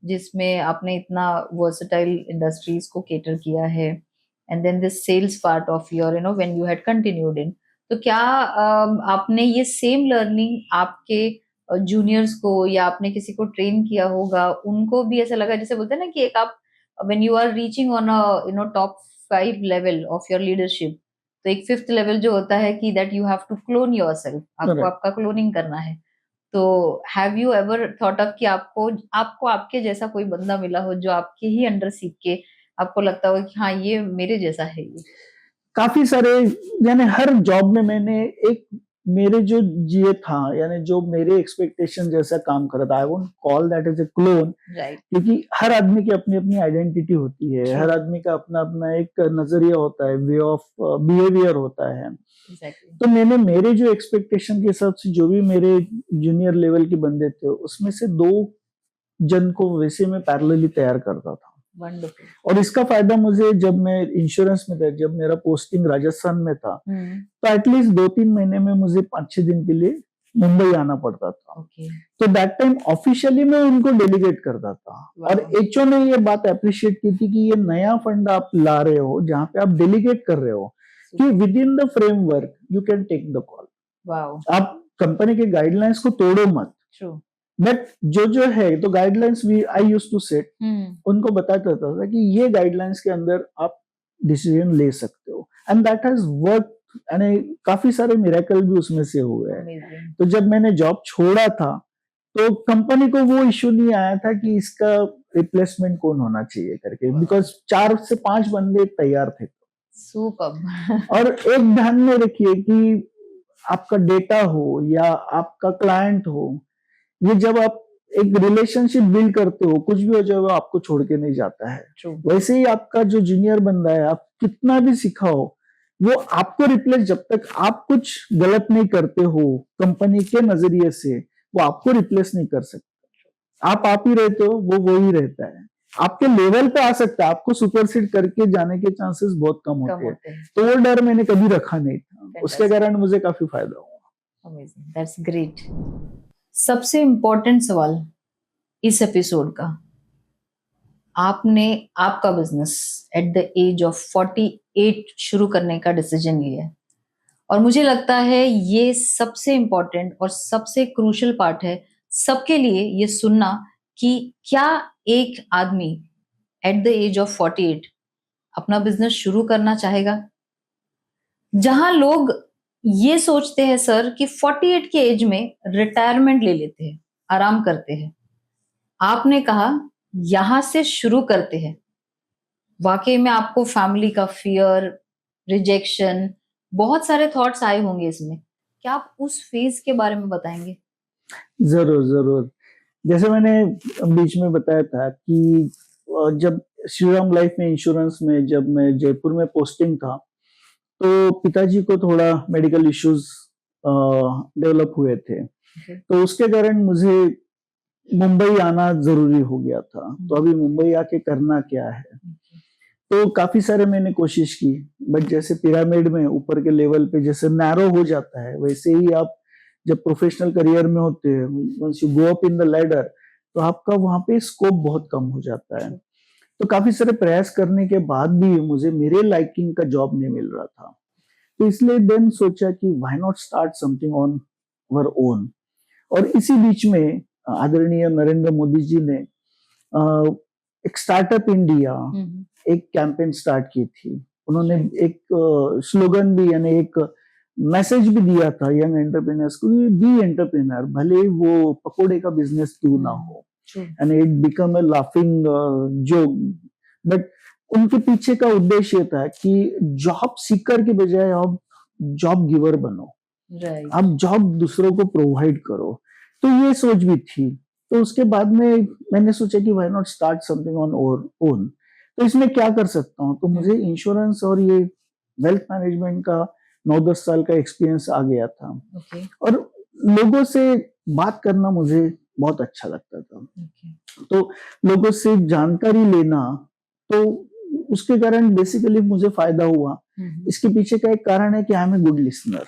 जिसमें आपने इतना वर्सेटाइल इंडस्ट्रीज को केटर किया है, and then this sales part of your when you had continued in, तो क्या आपने ये सेम लर्निंग आपके जूनियर्स को या आपने किसी को ट्रेन किया होगा, उनको भी ऐसा लगा जैसे बोलते हैं ना कि एक आप when you are reaching on a top 5 level of your leadership, तो एक 5th लेवल जो होता है कि that you have to clone yourself, आपको Correct. आपका क्लोनिंग करना है। तो have you ever thought of कि आपको आपको आपके जैसा कोई बंदा मिला हो जो आपके ही अंडर सीख के आपको लगता हो कि हाँ ये मेरे जैसा है ये? काफी सारे, यानी हर जॉब में मैंने एक मेरे जो ये था, यानी जो मेरे एक्सपेक्टेशन जैसा काम कर रहा था, I won't call that as a clone. Right. क्योंकि हर आदमी की अपनी अपनी आइडेंटिटी होती है, हर आदमी का अपना अपना एक नजरिया होता है, वे ऑफ बिहेवियर होता है। एग्जैक्टली। तो मैंने मेरे जो एक्सपेक्टेशन के हिसाब से जो भी मेरे जूनियर लेवल के बंदे थे, उसमें से 2 जन को वैसे मैं पैरेलली तैयार करता था। वंडरफुल। और इसका फायदा मुझे जब मैं इंश्योरेंस में था, जब मेरा पोस्टिंग राजस्थान में था, तो एटलीस्ट 2-3 महीने में मुझे 5-6 दिन के लिए मुंबई आना पड़ता था। ओके। तो दैट टाइम ऑफिशियली मैं उनको डेलीगेट करता था। और HO ने ये बात अप्रिशिएट की थी कि ये नया फंड आप ला रहे हो जहां पे आप डेलीगेट कर रहे हो कि within the framework you can take the call. Wow. आप कंपनी के गाइडलाइंस को तोड़ो मत। ट्रू। बट जो है तो guidelines we I used to set, उनको बताता था कि ये गाइडलाइंस के अंदर आप डिसीजन ले सकते हो, एंड दैट हैज वर्क। यानी काफी सारे मिरेकल भी उसमें से हुए हैं। तो जब मैंने जॉब छोड़ा था तो कंपनी को वो इश्यू नहीं आया था कि इसका रिप्लेसमेंट कौन होना चाहिए करके, बिकॉज 4 से 5 बंदे तैयार थे। सुपर। और एक ध्यान में रखिए कि आपका डेटा हो या आपका क्लाइंट हो, ये जब आप एक रिलेशनशिप बिल्ड करते हो, कुछ भी हो जाए वो आपको छोड़ के नहीं जाता है। True. वैसे ही आपका जो जूनियर बंदा है, आप कितना भी सिखाओ, वो आपको रिप्लेस, जब तक आप कुछ गलत नहीं करते हो कंपनी के नजरिए से, वो आपको रिप्लेस नहीं कर सकता। आप ही रहते हो, वो ही रहता है। आपके लेवल पे आ सकता है, आपको सुपरसीड करके जाने के चांसेस बहुत कम होते हैं। तो वो डर मैंने कभी रखा नहीं था, उसके कारण मुझे काफी फायदा हुआ। Amazing, that's great. सबसे इम्पोर्टेंट सवाल इस एपिसोड का, आपने आपका business at the age of 48 शुरू करने का डिसीजन लिया है, और मुझे लगता है ये सबसे इम्पोर्टेंट और सबसे क्रूशियल पार्ट है सबके लिए ये सुनना कि क्या एक आदमी एट द एज ऑफ 48 अपना बिजनेस शुरू करना चाहेगा। जहां लोग ये सोचते हैं सर कि 48 के एज में रिटायरमेंट ले लेते हैं, आराम करते हैं, आपने कहा यहां से शुरू करते हैं। वाकई में आपको फैमिली का फियर, रिजेक्शन, बहुत सारे थॉट्स आए होंगे इसमें। क्या आप उस फेज के बारे में बताएंगे? जरूर जरूर। जैसे मैंने बीच में बताया था कि जब श्रीराम लाइफ में इंश्योरेंस में जब मैं जयपुर में पोस्टिंग था, तो पिताजी को थोड़ा मेडिकल इश्यूज डेवलप हुए थे। तो उसके कारण मुझे मुंबई आना जरूरी हो गया था। तो अभी मुंबई आके करना क्या है, तो काफी सारे मैंने कोशिश की, बट जैसे पिरामिड में ऊपर के लेवल पे जैसे नैरो हो जाता है, वैसे ही आप जब प्रोफेशनल करियर में होते हैं, once you go up in the ladder, तो आपका वहां पे स्कोप बहुत कम हो जाता है। तो काफी सारे प्रयास करने के बाद भी मुझे मेरे लाइकिंग का जॉब नहीं मिल रहा था। तो इसलिए देन सोचा कि why not start something on our own. और इसी बीच में आदरणीय नरेंद्र मोदी जी ने एक स्टार्टअप इंडिया एक कैंपेन स्टार्ट की थी। उन्होंने एक स्लोगन भी यानी एक मैसेज भी दिया था यंग एंटरप्रेन्योर्स को, बी एंटरप्रेन्योर, भले वो पकोड़े का बिजनेस क्यों ना हो, and it become a laughing joke, but उनके पीछे का उद्देश्य था कि जॉब सीकर के बजाय आप जॉब गिवर बनो, आप जॉब दूसरों को प्रोवाइड करो। तो ये सोच भी थी। तो उसके बाद में मैंने सोचा कि why not start something on own. तो इसमें क्या कर सकता हूँ, तो मुझे इंश्योरेंस और ये वेल्थ मैनेजमेंट का 9-10 साल का एक्सपीरियंस आ गया था। और लोगों से बात करना मुझे बहुत अच्छा लगता था। तो लोगों से जानकारी लेना, तो उसके कारण बेसिकली मुझे फायदा हुआ। इसके पीछे का एक कारण है कि I am a good listener.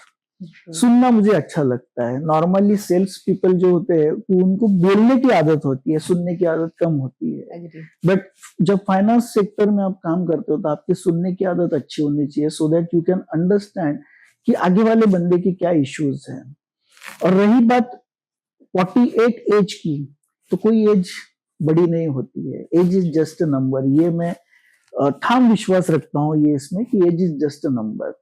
सुनना मुझे अच्छा लगता है। नॉर्मली सेल्स पीपल जो होते हैं उनको बोलने की आदत होती है, सुनने की आदत कम होती है। बट जब फाइनेंस सेक्टर में आप काम करते हो तो आपकी सुनने की आदत अच्छी होनी चाहिए, so that you can understand कि आगे वाले बंदे की क्या इश्यूज हैं। और रही बात 48 एज की, तो कोई एज बड़ी नहीं होती है, age is just a number. ये मैं ठाम विश्वास रखता हूँ ये इसमें कि age is just a number.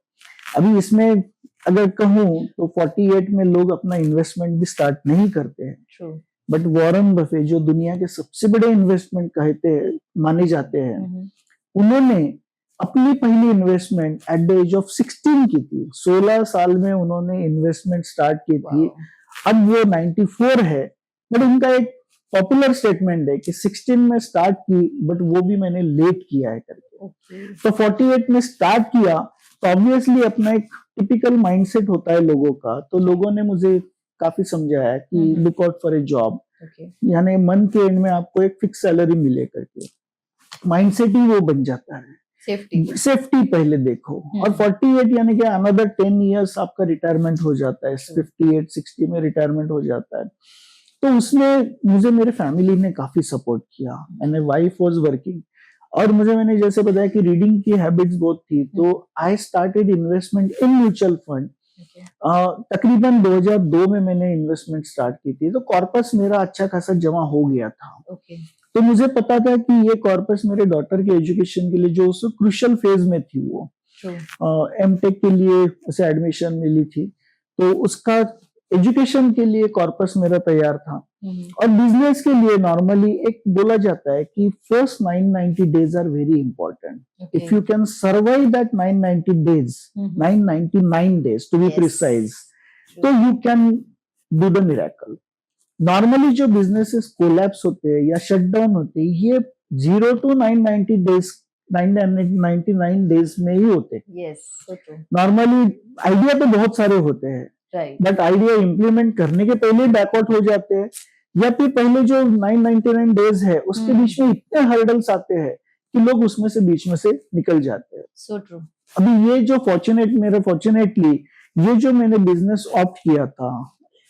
अभी इसमें अगर कहूं तो 48 में लोग अपना इन्वेस्टमेंट भी स्टार्ट नहीं करते हैं। बट वॉरेन बफे जो दुनिया के सबसे बड़े इन्वेस्टमेंट कहते हैं, माने जाते हैं, उन्होंने अपनी पहली investment at the age of 16 की थी। 16 साल में उन्होंने इन्वेस्टमेंट स्टार्ट की थी। अब वो 94 है, बट उनका एक पॉपुलर स्टेटमेंट है कि 16 में स्टार्ट की, बट वो भी मैंने लेट किया है करके। तो 48 में स्टार्ट किया, तो ऑब्वियसली अपना एक टिपिकल माइंडसेट होता है लोगों का। तो लोगों ने मुझे काफी समझाया कि look out for a job, यानी मंथ के एंड में आपको एक फिक्स सैलरी मिले करके। माइंडसेट ही वो बन जाता है। सेफ्टी पहले देखो। और 48 यानी कि अनदर 10 इयर्स आपका रिटायरमेंट हो जाता है। 58-60 में रिटायरमेंट हो जाता है। तो उसमें मुझे मेरे फैमिली ने काफी सपोर्ट किया। मैंने वाइफ वाज वर्किंग, और मैंने जैसे बताया कि रीडिंग की हैबिट्स बहुत थी, तो I started investment in mutual fund. तकरीबन 2002 में मैंने इन्वेस्टमेंट स्टार्ट की थी। तो कॉर्पस मेरा अच्छा खासा जमा हो गया था। तो मुझे पता था कि ये कॉर्पस मेरे डॉटर के एजुकेशन के लिए, जो उस क्रूशियल फेज में थी, वो एमटेक के लिए उसे एडमिशन मिली थी, तो उसका एजुकेशन के लिए कॉर्पस मेरा तैयार था। और बिजनेस के लिए नॉर्मली एक बोला जाता है कि first 990 days are very important. If you can survive that 990 days, 999 days to be precise, तो you can do the miracle. Normally जो बिजनेसेस कोलैप्स होते हैं या शटडाउन होते हैं, ये 0 to 990 डेज 999 डेज में ही होते हैं। नॉर्मली आइडिया तो बहुत सारे होते हैं, बट आइडिया इम्प्लीमेंट करने के पहले बैकआउट हो जाते हैं, या फिर पहले जो 999 डेज है उसके बीच में इतने हर्डल्स आते हैं कि लोग उसमें से बीच में से निकल जाते हैं। So true. अभी ये जो फॉर्चुनेटली ये जो मैंने बिजनेस ऑप्ट किया था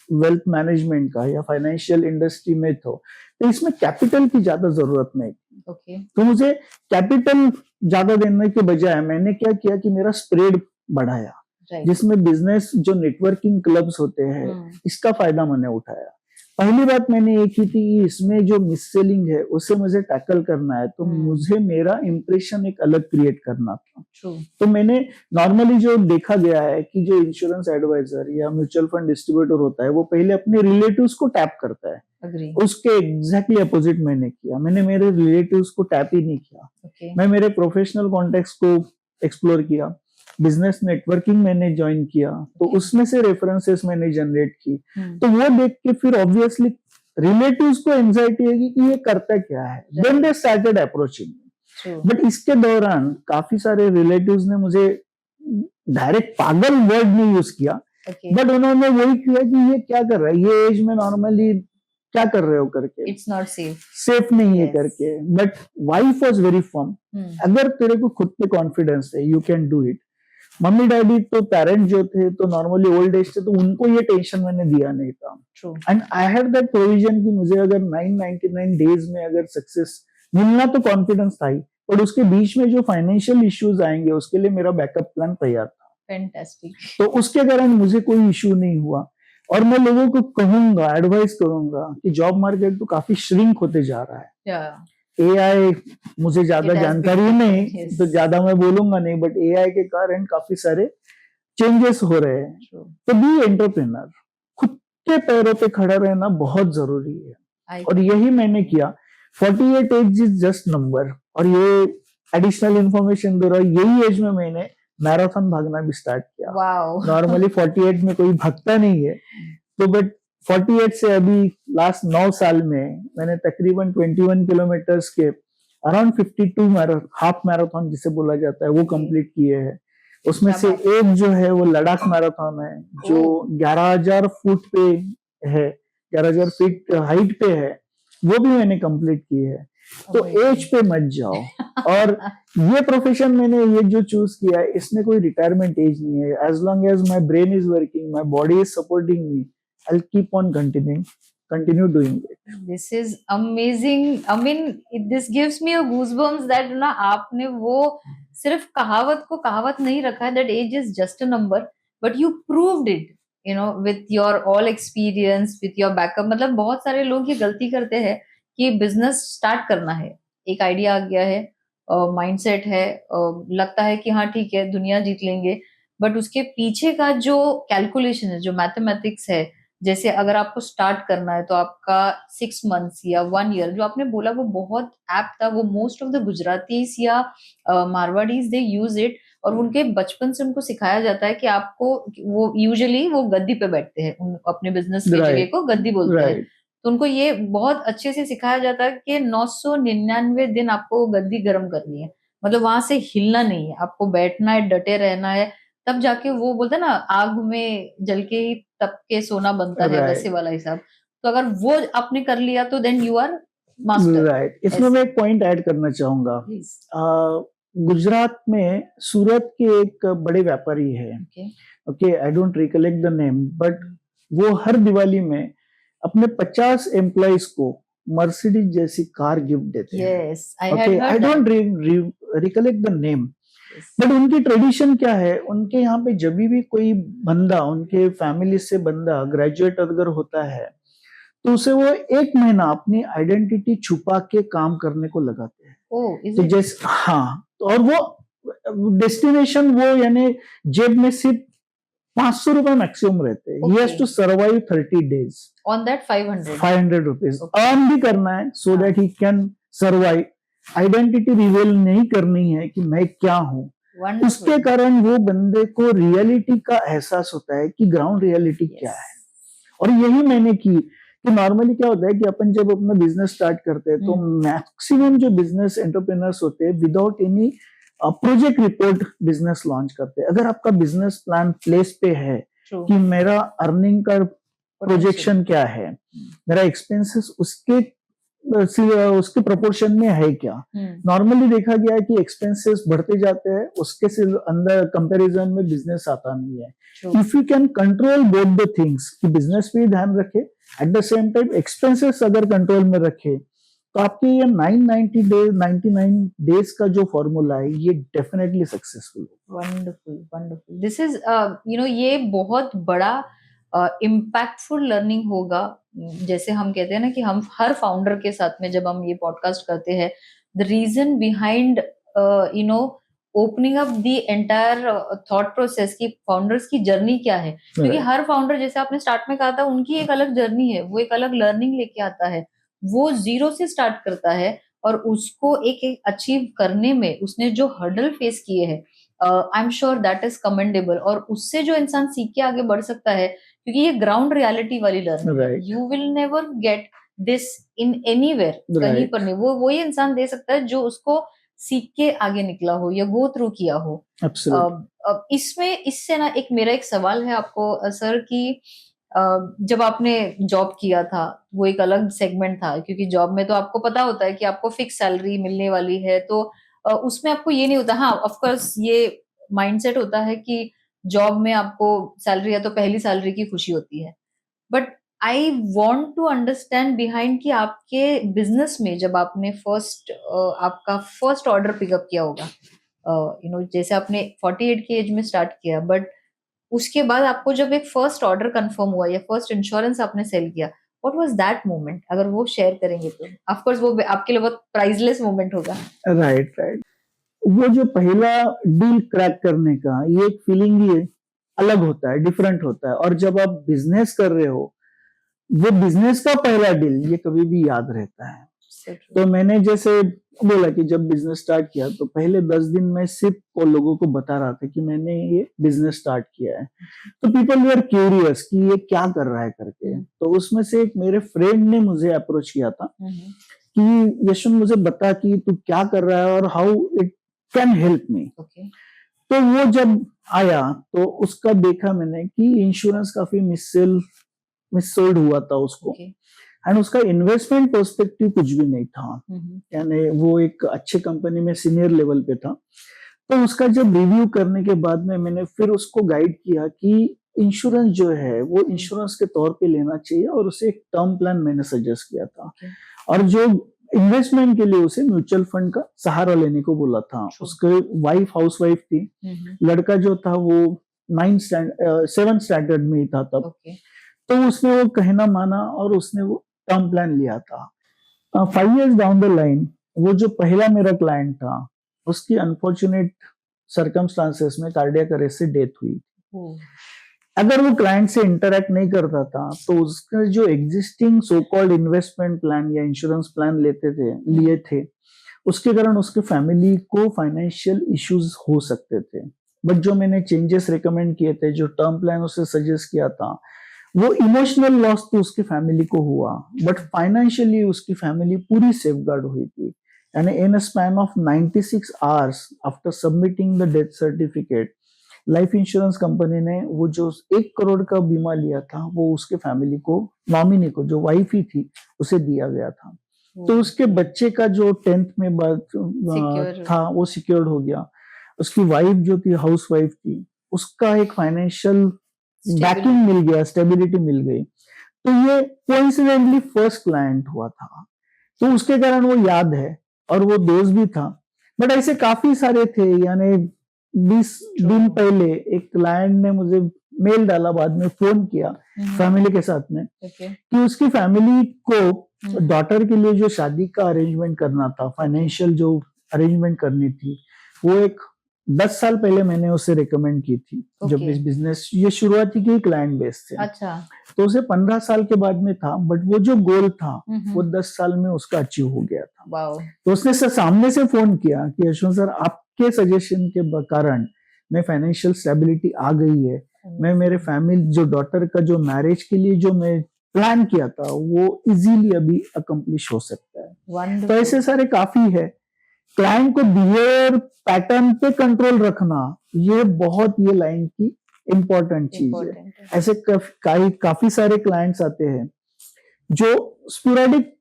वेल्थ मैनेजमेंट का या फाइनेंशियल इंडस्ट्री में, तो तो इसमें कैपिटल की ज्यादा जरूरत नहीं थी। ओके। तो मुझे कैपिटल ज्यादा देने के बजाय मैंने क्या किया कि मेरा स्प्रेड बढ़ाया, राइट। जिसमें बिजनेस जो नेटवर्किंग क्लब्स होते हैं इसका फायदा मैंने उठाया। पहली बात मैंने ये की थी कि इसमें जो मिस सेलिंग है उसे मुझे टैकल करना है, तो मुझे मेरा इंप्रेशन एक अलग क्रिएट करना था। ट्रू। तो मैंने नॉर्मली जो देखा गया है कि जो इंश्योरेंस एडवाइजर या म्यूचुअल फंड डिस्ट्रीब्यूटर होता है वो पहले अपने रिलेटिव्स को टैप करता है। Agree. उसके एग्जैक्टली अपोजिट मैंने किया, मैंने मेरे रिलेटिव्स को टैप ही नहीं किया। Okay. मैं मेरे प्रोफेशनल कॉन्टेक्ट्स को एक्सप्लोर किया, बिजनेस नेटवर्किंग मैंने ज्वाइन किया, तो उसमें से रेफरेंसेस मैंने जनरेट की। तो वो देख के फिर ऑब्वियसली रिलेटिव्स को एंजाइटी है कि ये करता क्या है, then they started approaching. But इसके दौरान काफी सारे रिलेटिव्स ने मुझे डायरेक्ट पागल वर्ड नहीं यूज किया, बट उन्होंने वही किया कि ये क्या कर रहा है, ये एज में नॉर्मली क्या कर रहे हो करके, इट्स नॉट सेफ नहीं है करके। But wife was very firm, अगर तेरे को खुद पे कॉन्फिडेंस है you can do it. Mummy daddy तो पेरेंट जो थे तो नॉर्मली ओल्ड एज थे, तो उनको ये टेंशन मैंने दिया नहीं था। And I had that provision कि मुझे अगर 999 डेज में अगर सक्सेस मिलना तो कॉन्फिडेंस था ही, और उसके बीच में जो फाइनेंशियल इश्यूज आएंगे उसके लिए मेरा बैकअप प्लान तैयार था। फैंटास्टिक। तो उसके कारण मुझे कोई इश्यू नहीं हुआ। और मैं लोगों को कहूंगा, एडवाइस करूंगा कि जॉब मार्केट तो काफी श्रिंक होते जा रहा है। एआई, मुझे ज्यादा जानकारी नहीं तो ज्यादा मैं बोलूंगा नहीं, बट एआई के कारण काफी सारे चेंजेस हो रहे हैं। तो बी एंटरप्रेन्योर, खुद के पैरों पे खड़ा रहना बहुत जरूरी है, और यही मैंने किया। 48 एज इज जस्ट नंबर, और ये एडिशनल इंफॉर्मेशन दे रहा हूँ, यही एज में मैंने मैराथन भागना भी स्टार्ट किया। नॉर्मली 48 में कोई भागता नहीं है, तो बट 48 से अभी लास्ट 9 साल में मैंने तकरीबन 21 किलोमीटर्स के अराउंड 52 हाफ मैराथन जिसे बोला जाता है वो कंप्लीट किए हैं। उसमें से एक जो है वो लद्दाख मैराथन है, जो 11,000 फुट पे है, 11,000 फीट हाइट पे है, वो भी मैंने कंप्लीट की है। तो एज पे मत जाओ। और ये प्रोफेशन मैंने ये जो चूज किया है, इसमें कोई रिटायरमेंट एज नहीं है। As long as my brain is working, my body is supporting me, I will keep on continue doing it. This is amazing. I mean, this gives me a goosebumps that ना आपने वो सिर्फ कहावत को कहावत नहीं रखा है, that age is just a number, but you proved it, you know, with your all experience, with your backup. मतलब बहुत सारे लोग ये गलती करते हैं कि बिजनेस स्टार्ट करना है, एक आइडिया आ गया है, माइंडसेट है, लगता है कि हाँ ठीक है दुनिया जीत लेंगे, बट उसके पीछे का जो कैलकुलेशन है, जो मैथमेटिक्स है, जैसे अगर आपको स्टार्ट करना है तो आपका 6 मंथ्स या 1 ईयर, जो आपने बोला वो बहुत ऐप था, वो मोस्ट ऑफ द गुजरातीज या मारवाड़ीज दे यूज इट, और उनके बचपन से उनको सिखाया जाता है कि आपको, वो यूजुअली वो गद्दी पे बैठते हैं, अपने बिजनेस की जगह को गद्दी बोलते हैं, तो उनको ये बहुत अच्छे से सिखाया जाता है कि 999 दिन आपको गद्दी गर्म करनी है, मतलब वहां से हिलना नहीं है, आपको बैठना है, डटे रहना है, तब जाके वो बोलते हैं ना आग में जल के ही तप के सोना बनता है, वैसे वाला हिसाब। तो अगर वो आपने कर लिया तो then you are master. Right. इसमें मैं एक पॉइंट ऐड करना चाहूंगा। गुजरात में सूरत के एक बड़े व्यापारी है, okay, I don't recollect the name, but वो हर दिवाली में अपने 50 एम्प्लॉइज को मर्सिडीज जैसी कार गिफ्ट देते हैं। Yes, I don't recollect the name, but उनकी ट्रेडिशन क्या है, उनके यहाँ पे जब भी कोई बंदा, उनके फैमिली से बंदा ग्रेजुएट अगर होता है तो उसे वो 1 महीना अपनी आइडेंटिटी छुपा के काम करने को लगाते हैं। तो जैसे और वो डेस्टिनेशन वो यानी जेब में सिर्फ 500 रुपए मैक्सिमम रहते हैं। He has to survive 30 days on that 500 rupees earn भी करना है, so that he can survive। Identity reveal नहीं करनी है कि मैं क्या हूँ। उसके कारण वो बंदे को रियलिटी का एहसास होता है कि ग्राउंड रियलिटी क्या है। और यही मैंने की कि नॉर्मली क्या होता है कि अपन जब अपना बिजनेस स्टार्ट करते हैं तो मैक्सिमम जो बिजनेस एंटरप्रेन्योर्स होते हैं without any project report business launch करते हैं। अगर आपका बिजनेस प्लान प्लेस पे है कि मेरा अर्निंग का प्रोजेक्शन क्या है, मेरा एक्सपेंसेस उसके उसके प्रोपोर्शन में है क्या। नॉर्मली देखा गया है कि एक्सपेंसेस बढ़ते जाते हैं, उसके सिर्फ अंदर कंपैरिजन में बिजनेस आता नहीं है। If you can control both the things, कि बिजनेस पे ध्यान रखे, at the same time expenses अगर कंट्रोल में रखे, तो आपके ये 990 डेज 99 डेज का जो फॉर्मूला है ये डेफिनेटली सक्सेसफुल होगा। Wonderful, wonderful. दिस इज ये बहुत बड़ा इम्पैक्टफुल लर्निंग होगा। जैसे हम कहते हैं ना कि हम हर फाउंडर के साथ में जब हम ये पॉडकास्ट करते हैं, the reason behind opening up the entire thought process की फाउंडर्स की जर्नी क्या है, क्योंकि हर फाउंडर, जैसे आपने स्टार्ट में कहा था, उनकी एक अलग जर्नी है, वो एक अलग लर्निंग लेके आता है, वो जीरो से स्टार्ट करता है, और उसको एक अचीव करने में उसने जो हर्डल फेस किए हैं, I am sure that is commendable. और उससे जो इंसान सीख के आगे बढ़ सकता है, क्योंकि ये ग्राउंड रियलिटी वाली लर्निंग है, you will never get this in anywhere, कहीं पर नहीं। वो ये इंसान दे सकता है जो उसको सीख के आगे निकला हो या गो थ्रू किया हो। इससे ना मेरा एक सवाल है आपको सर, कि जब आपने जॉब किया था, वो एक अलग सेगमेंट था, क्योंकि जॉब में तो आपको पता होता है कि आपको फिक्स सैलरी मिलने वाली है, तो उसमें आपको ये नहीं होता। हाँ, ऑफ कोर्स ये माइंडसेट होता है कि जॉब में आपको सैलरी है तो पहली सैलरी की खुशी होती है, but I want to understand behind कि आपके बिजनेस में जब आपने आपका फर्स्ट ऑर्डर पिकअप किया होगा, जैसे आपने 48 की एज में स्टार्ट किया, बट उसके बाद आपको जब एक फर्स्ट ऑर्डर कंफर्म हुआ या फर्स्ट इंश्योरेंस आपने सेल किया, व्हाट वाज दैट मोमेंट? अगर वो शेयर करेंगे तो ऑफ कोर्स वो आपके लिए बहुत प्राइसलेस मोमेंट होगा। राइट। वो जो पहला डील क्रैक करने का ये एक फीलिंग ही अलग होता है, डिफरेंट होता है। और जब आप बिजनेस कर रहे हो, वो बिजनेस का पहला डील ये कभी भी याद रहता है। तो मैंने जैसे बोला कि जब बिजनेस स्टार्ट किया तो पहले 10 दिन में सिर्फ वो लोगों को बता रहा था कि मैंने ये बिजनेस स्टार्ट किया है, तो पीपल वर क्यूरियस कि ये क्या कर रहा है करके। तो उसमें से एक मेरे फ्रेंड ने मुझे अप्रोच किया था कि यशवंत मुझे बता कि तू क्या कर रहा है और how it can help me. तो वो जब आया तो उसका देखा मैंने कि इंश्योरेंस काफी मिससोल्ड हुआ था उसको, एंड उसका इन्वेस्टमेंट पर्सपेक्टिव कुछ भी नहीं था। यानी वो एक अच्छे कंपनी में सीनियर लेवल पे था। तो उसका जब रिव्यू करने के बाद में मैंने फिर उसको गाइड किया कि इंश्योरेंस जो है वो इंश्योरेंस के तौर पे लेना चाहिए, और उसे एक टर्म प्लान मैंने सजेस्ट किया था। और जो इन्वेस्टमेंट के लिए उसे म्यूचुअल फंड का सहारा लेने को बोला था। उसके वाइफ हाउसवाइफ थी, लड़का जो था वो 7th स्टैंडर्ड में ही था तब। तो उसने वो कहना माना और उसने वो टर्म प्लान लिया था। 5 years डाउन द लाइन वो जो पहला मेरा क्लाइंट था उसकी अनफॉर्चुनेट सर्कमस्टांसेस में कार्डियक अरेस्ट से डेथ हुई। अगर वो क्लाइंट से इंटरेक्ट नहीं करता था तो उसका जो existing so called investment plan या इंश्योरेंस प्लान लिए थे उसके कारण उसके फैमिली को फाइनेंशियल इश्यूज हो सकते थे। बट जो मैंने चेंजेस रिकमेंड किए थे, जो टर्म प्लान उसे सजेस्ट किया था, वो इमोशनल लॉस तो उसकी फैमिली को हुआ, बट फाइनेंशियली उसकी फैमिली पूरी सेफगार्ड हुई थी। यानी in a span of 96 hours after submitting the death certificate, life insurance company ने वो जो 1 करोड़ का बीमा लिया था वो उसके फैमिली को, नॉमिनी को, जो वाइफ ही थी, उसे दिया गया था। तो उसके बच्चे का जो 10th में था वो सिक्योर्ड हो गया। उसकी वाइफ जो थी, हाउस वाइफ थी, उसका एक फाइनेंशियल बैकिंग मिल गया, स्टेबिलिटी मिल गई। तो ये कोइंसिडेंटली फर्स्ट क्लाइंट हुआ था, तो उसके कारण वो याद है और वो दोस्त भी था। बट ऐसे काफी सारे थे। यानी 20 दिन पहले एक क्लाइंट ने मुझे मेल डाला, बाद में फोन किया फैमिली के साथ में कि उसकी फैमिली को डॉटर के लिए जो शादी का अरेंजमेंट करना था, फाइनेंशियल जो अरेंजमेंट करनी थी, वो एक 10 साल पहले मैंने उसे रिकमेंड की थी। जब इस बिजनेस ये शुरुआती की क्लाइंट बेस थे। अच्छा। तो उसे 15 साल के बाद में था, बट वो जो गोल था वो 10 साल में उसका अचीव हो गया था। तो उसने सामने से फोन किया कि यशवंत सर, आपके सजेशन के कारण मैं फाइनेंशियल स्टेबिलिटी आ गई है, मैं मेरे फैमिली जो डॉटर का जो मैरिज के लिए जो मैं प्लान किया था वो इजीली अभी अकम्प्लिश हो सकता है। तो ऐसे सारे काफी है। क्लाइंट को बिहेवियर पैटर्न पे कंट्रोल रखना, ये लाइन की इंपॉर्टेंट चीज है। ऐसे काफी सारे क्लाइंट्स आते हैं जो स्पोरेडिक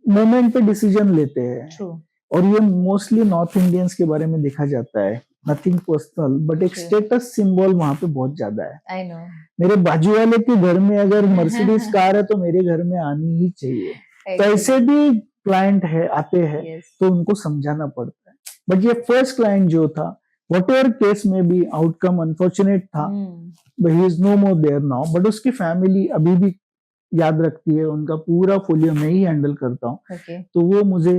मोमेंट पे डिसीजन लेते हैं। True. और ये मोस्टली नॉर्थ इंडियंस के बारे में देखा जाता है, नथिंग पर्सनल, बट एक True. स्टेटस सिंबल वहां पे बहुत ज्यादा है। I know. मेरे बाजू वाले के घर में अगर मर्सिडीज कार है तो मेरे घर में आनी ही चाहिए। तो ऐसे भी क्लाइंट है आते हैं, Yes. तो उनको समझाना पड़ता है। बट ये फर्स्ट क्लाइंट जो था, वट एवर केस में भी आउटकम अनफॉर्चुनेट था, he is no more there now, but उसकी फैमिली अभी भी याद रखती है, उनका पूरा फोलियो मैं ही हैंडल करता हूँ। Okay. तो वो मुझे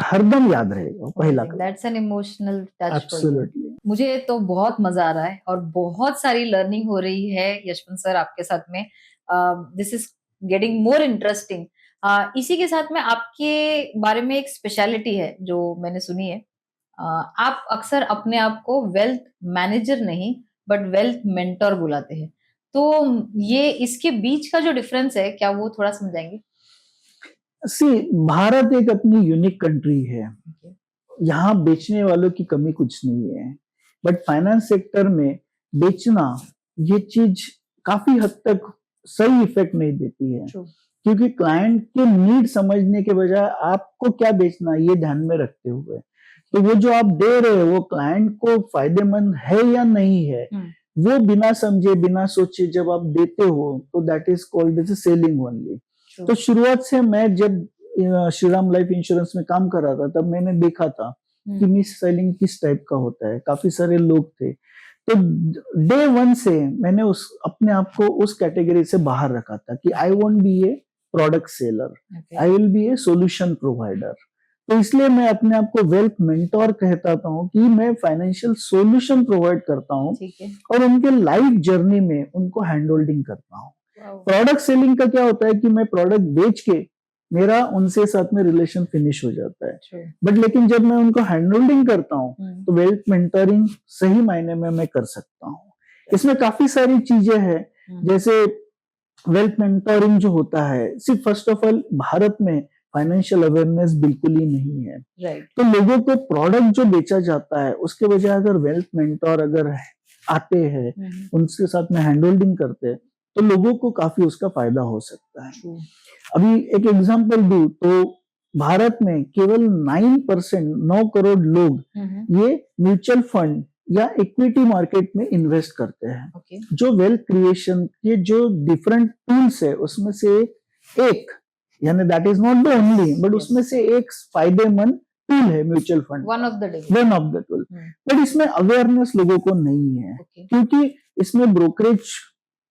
हरदम याद रहेगा, पहला। That's an emotional touch for you. Absolutely. मुझे तो बहुत मजा आ रहा है और बहुत सारी लर्निंग हो रही है यशवंत सर आपके साथ में। This is getting more interesting. इसी के साथ में आपके बारे में एक स्पेशलिटी है जो मैंने सुनी है। आप अक्सर अपने आप को वेल्थ मैनेजर नहीं बट वेल्थ मेंटर बुलाते हैं। तो ये इसके बीच का जो डिफरेंस है, क्या वो थोड़ा समझाएंगे? सी, भारत एक अपनी यूनिक कंट्री है। Okay. यहाँ बेचने वालों की कमी कुछ नहीं है, बट फाइनेंस सेक्टर में बेचना ये चीज काफी हद तक सही इफेक्ट नहीं देती है। True. क्योंकि क्लाइंट के नीड समझने के बजाय आपको क्या बेचना है ये ध्यान में रखते हुए, तो वो जो आप दे रहे हो वो क्लाइंट को फायदेमंद है या नहीं है, वो बिना समझे बिना सोचे जब आप देते हो तो that is called as selling only. तो शुरुआत से मैं जब श्रीराम लाइफ इंश्योरेंस में काम कर रहा था तब मैंने देखा था कि मिस सेलिंग किस टाइप का होता है। काफी सारे लोग थे, तो डे वन से मैंने अपने आप को उस कैटेगरी से बाहर रखा था कि I won't be A product seller, I will be a solution provider. तो इसलिए मैं अपने आप को वेल्थ मेंटोर कहता हूँ कि मैं फाइनेंशियल सोल्यूशन प्रोवाइड करता हूँ और उनके लाइफ जर्नी में उनको हैंड होल्डिंग करता हूँ। प्रोडक्ट सेलिंग का क्या होता है कि मैं प्रोडक्ट बेच के मेरा उनसे साथ में रिलेशन फिनिश हो जाता है, बट लेकिन जब मैं उनको हैंड होल्डिंग करता हूँ तो वेल्थ मेंटरिंग सही मायने में मैं कर सकता हूँ। इसमें काफी सारी चीजें हैं, जैसे वेल्थ मेंटरिंग जो होता है, सिर्फ फर्स्ट ऑफ ऑल भारत में फाइनेंशियल अवेयरनेस बिल्कुल ही नहीं है। तो लोगों को प्रोडक्ट जो बेचा जाता है उसके बजाय अगर वेल्थ मेंटोर अगर आते हैं, उनके साथ में हैंड होल्डिंग करते हैं, तो लोगों को काफी उसका फायदा हो सकता है। अभी एक एग्जांपल दूं तो भारत में केवल 9%, 9 करोड़ लोग ये म्यूचुअल फंड या इक्विटी मार्केट में इन्वेस्ट करते हैं। जो वेल्थ क्रिएशन के जो डिफरेंट टूल्स है उसमें से एक, यानी that is not the only, but उसमें से एक फायदेमंद टूल है mutual fund, one of the tool. But इसमें अवेयरनेस लोगों को नहीं है, क्योंकि इसमें ब्रोकरेज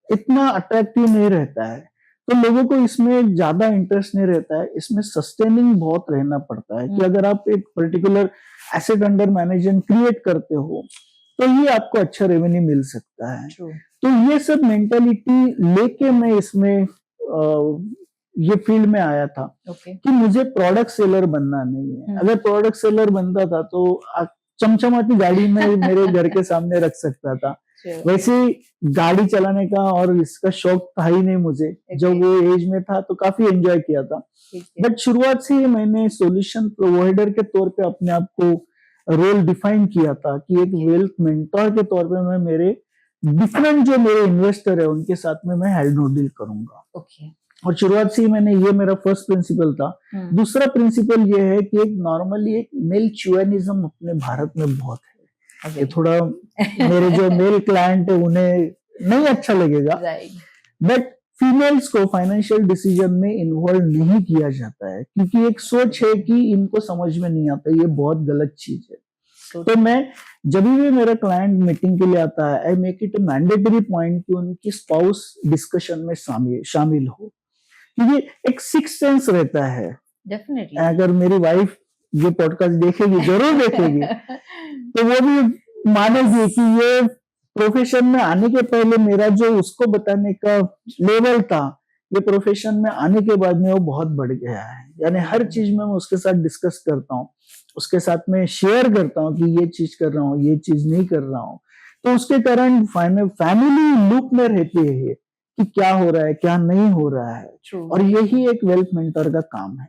इतना अट्रैक्टिव नहीं रहता है, तो लोगों को इसमें ज्यादा इंटरेस्ट नहीं रहता है। इसमें सस्टेनिंग बहुत रहना पड़ता है कि अगर आप एक particular asset under management create करते हो तो ये आपको अच्छा रेवेन्यू मिल सकता है। तो ये सब मेंटालिटी लेके मैं इसमें ये फील्ड में आया था कि मुझे प्रोडक्ट सेलर बनना नहीं है। अगर प्रोडक्ट सेलर बनता था तो चमचमाती गाड़ी में मेरे घर के सामने रख सकता था। वैसे गाड़ी चलाने का और इसका शौक था ही नहीं मुझे। जब वो एज में था तो काफी एंजॉय किया था, बट शुरुआत से ही मैंने सॉल्यूशन प्रोवाइडर के तौर पे अपने आप को रोल डिफाइन किया था कि एक वेल्थ मेंटोर के तौर पे मैं मेरे डिफरेंट जो मेरे इन्वेस्टर है उनके साथ में मैं हैंड होल्डिंग करूंगा। और शुरुआत से ही मैंने, ये मेरा फर्स्ट प्रिंसिपल था। दूसरा प्रिंसिपल ये है कि एक नॉर्मली एक मेल च्युअनिज्म अपने भारत में बहुत है। ये थोड़ा मेरे जो मेल क्लाइंट है उन्हें नहीं अच्छा लगेगा, बट फीमेल्स को फाइनेंशियल डिसीजन में इन्वॉल्व नहीं किया जाता है, क्योंकि एक सोच है कि इनको समझ में नहीं आता। ये बहुत गलत चीज है। तो मैं जब भी मेरा क्लाइंट मीटिंग के लिए आता है, I make it a mandatory point कि उनकी स्पाउस डिस्कशन में शामिल हो, क्योंकि एक सिक्स सेंस रहता है। डेफिनेटली अगर मेरी वाइफ ये पॉडकास्ट देखेगी, जरूर देखेगी, तो वो भी मानेगी कि ये प्रोफेशन में आने के पहले मेरा जो उसको बताने का लेवल था, ये प्रोफेशन में आने के बाद में वो बहुत बढ़ गया है। यानी हर चीज में मैं उसके साथ डिस्कस करता हूँ, उसके साथ में शेयर करता हूँ कि ये चीज कर रहा हूँ, ये चीज नहीं कर रहा हूँ। तो उसके कारण फैमिली लूप में रहती है कि क्या हो रहा है, क्या नहीं हो रहा है। और यही एक वेल्थ मेंटर का काम है।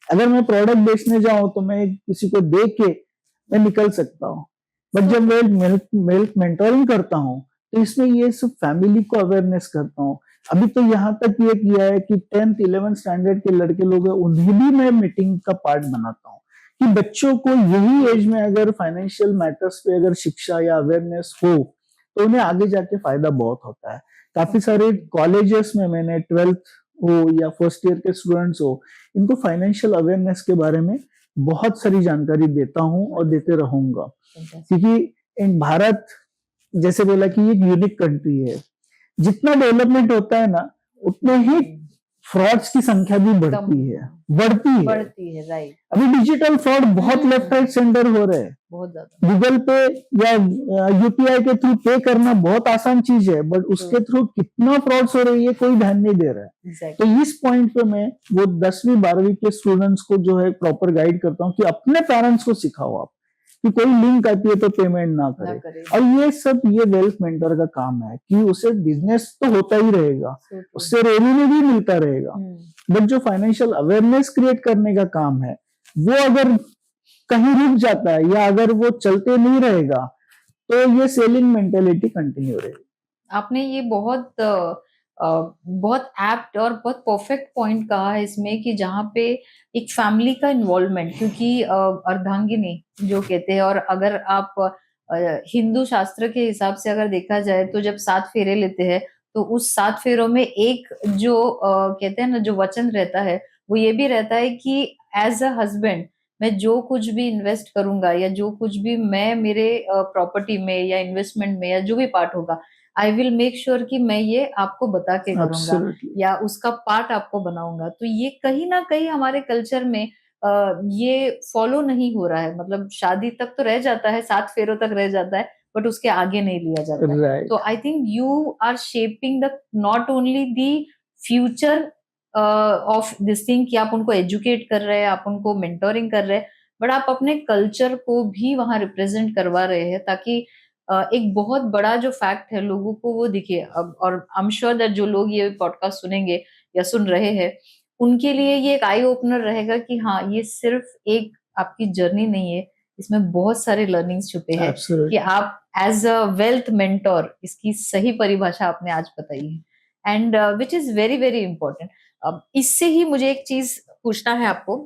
अगर मैं प्रोडक्ट बेचने जाऊं तो मैं किसी को देख के मैं निकल सकता हूँ, बट जब मैं वेल्थ मेंटरिंग करता हूँ तो इसमें ये सब फैमिली को अवेयरनेस करता हूँ, अभी तो यहाँ तक ये किया है कि 10th 11th स्टैंडर्ड के लड़के लोग हैं, उन्हें भी मैं मीटिंग का पार्ट बनाता हूँ कि बच्चों को यही एज में अगर फाइनेंशियल मैटर्स पे अगर शिक्षा या अवेयरनेस हो तो उन्हें आगे जाके फायदा बहुत होता है। काफी सारे कॉलेजेस में मैंने 12th हो या फर्स्ट ईयर के स्टूडेंट्स हो, इनको फाइनेंशियल अवेयरनेस के बारे में बहुत सारी जानकारी देता हूँ और देते रहूंगा, क्योंकि इन भारत जैसे बोला कि एक यूनिक कंट्री है, जितना डेवलपमेंट होता है ना उतने ही फ्रॉड्स की संख्या भी बढ़ती है। राइट। अभी डिजिटल फ्रॉड बहुत लेफ्ट राइट सेंटर हो रहे हैं, बहुत ज्यादा। गूगल पे या यूपीआई के थ्रू पे करना बहुत आसान चीज है, बट उसके थ्रू कितना फ्रॉड्स हो रही है कोई ध्यान नहीं दे रहा है। Exactly. तो इस पॉइंट पे मैं वो 10वीं 12वीं के स्टूडेंट्स को जो है प्रॉपर गाइड करता हूँ कि अपने पेरेंट्स को सिखाओ आप कि कोई लिंक आती है तो पेमेंट ना करे। और ये सब ये वेल्थ मेंटर का काम है कि उसे बिजनेस तो होता ही रहेगा, उससे रेवेन्यू भी मिलता रहेगा, बट जो फाइनेंशियल अवेयरनेस क्रिएट करने का काम है वो अगर कहीं रुक जाता है या अगर वो चलते नहीं रहेगा तो ये सेलिंग मेंटेलिटी कंटिन्यू रहेगी। आपने ये बहुत एप्ट और बहुत परफेक्ट पॉइंट कहा है इसमें कि जहाँ पे एक फैमिली का इन्वॉल्वमेंट, क्योंकि अर्धांगिनी जो कहते हैं, और अगर आप हिंदू शास्त्र के हिसाब से अगर देखा जाए तो जब 7 फेरे लेते हैं तो उस 7 फेरों में एक जो कहते हैं ना जो वचन रहता है वो ये भी रहता है कि एज अ हस्बैंड मैं जो कुछ भी इन्वेस्ट करूंगा या जो कुछ भी मैं मेरे प्रॉपर्टी में या इन्वेस्टमेंट में या जो भी पार्ट होगा आई विल मेक श्योर कि मैं ये आपको बता के करूंगा या उसका पार्ट आपको बनाऊंगा। तो ये कहीं ना कहीं हमारे कल्चर में ये फॉलो नहीं हो रहा है, मतलब शादी तक तो रह जाता है, 7 फेरों तक रह जाता है, बट उसके आगे नहीं लिया जाता है। तो I think you are shaping the not only the future of this thing कि आप उनको एजुकेट कर रहे हैं, आप उनको मेंटोरिंग कर रहे हैं, बट आप अपने कल्चर को भी वहां रिप्रेजेंट करवा रहे हैं ताकि एक बहुत बड़ा जो फैक्ट है लोगों को वो दिखे। अब और आई एम श्योर दैट जो लोग ये पॉडकास्ट सुनेंगे या सुन रहे हैं उनके लिए ये एक आई ओपनर रहेगा कि हाँ ये सिर्फ एक आपकी जर्नी नहीं है, इसमें बहुत सारे लर्निंग्स छुपे हैं कि आप एज अ वेल्थ मेंटोर, इसकी सही परिभाषा आपने आज बताई है and which is very very important. अब इससे ही मुझे एक चीज पूछना है आपको,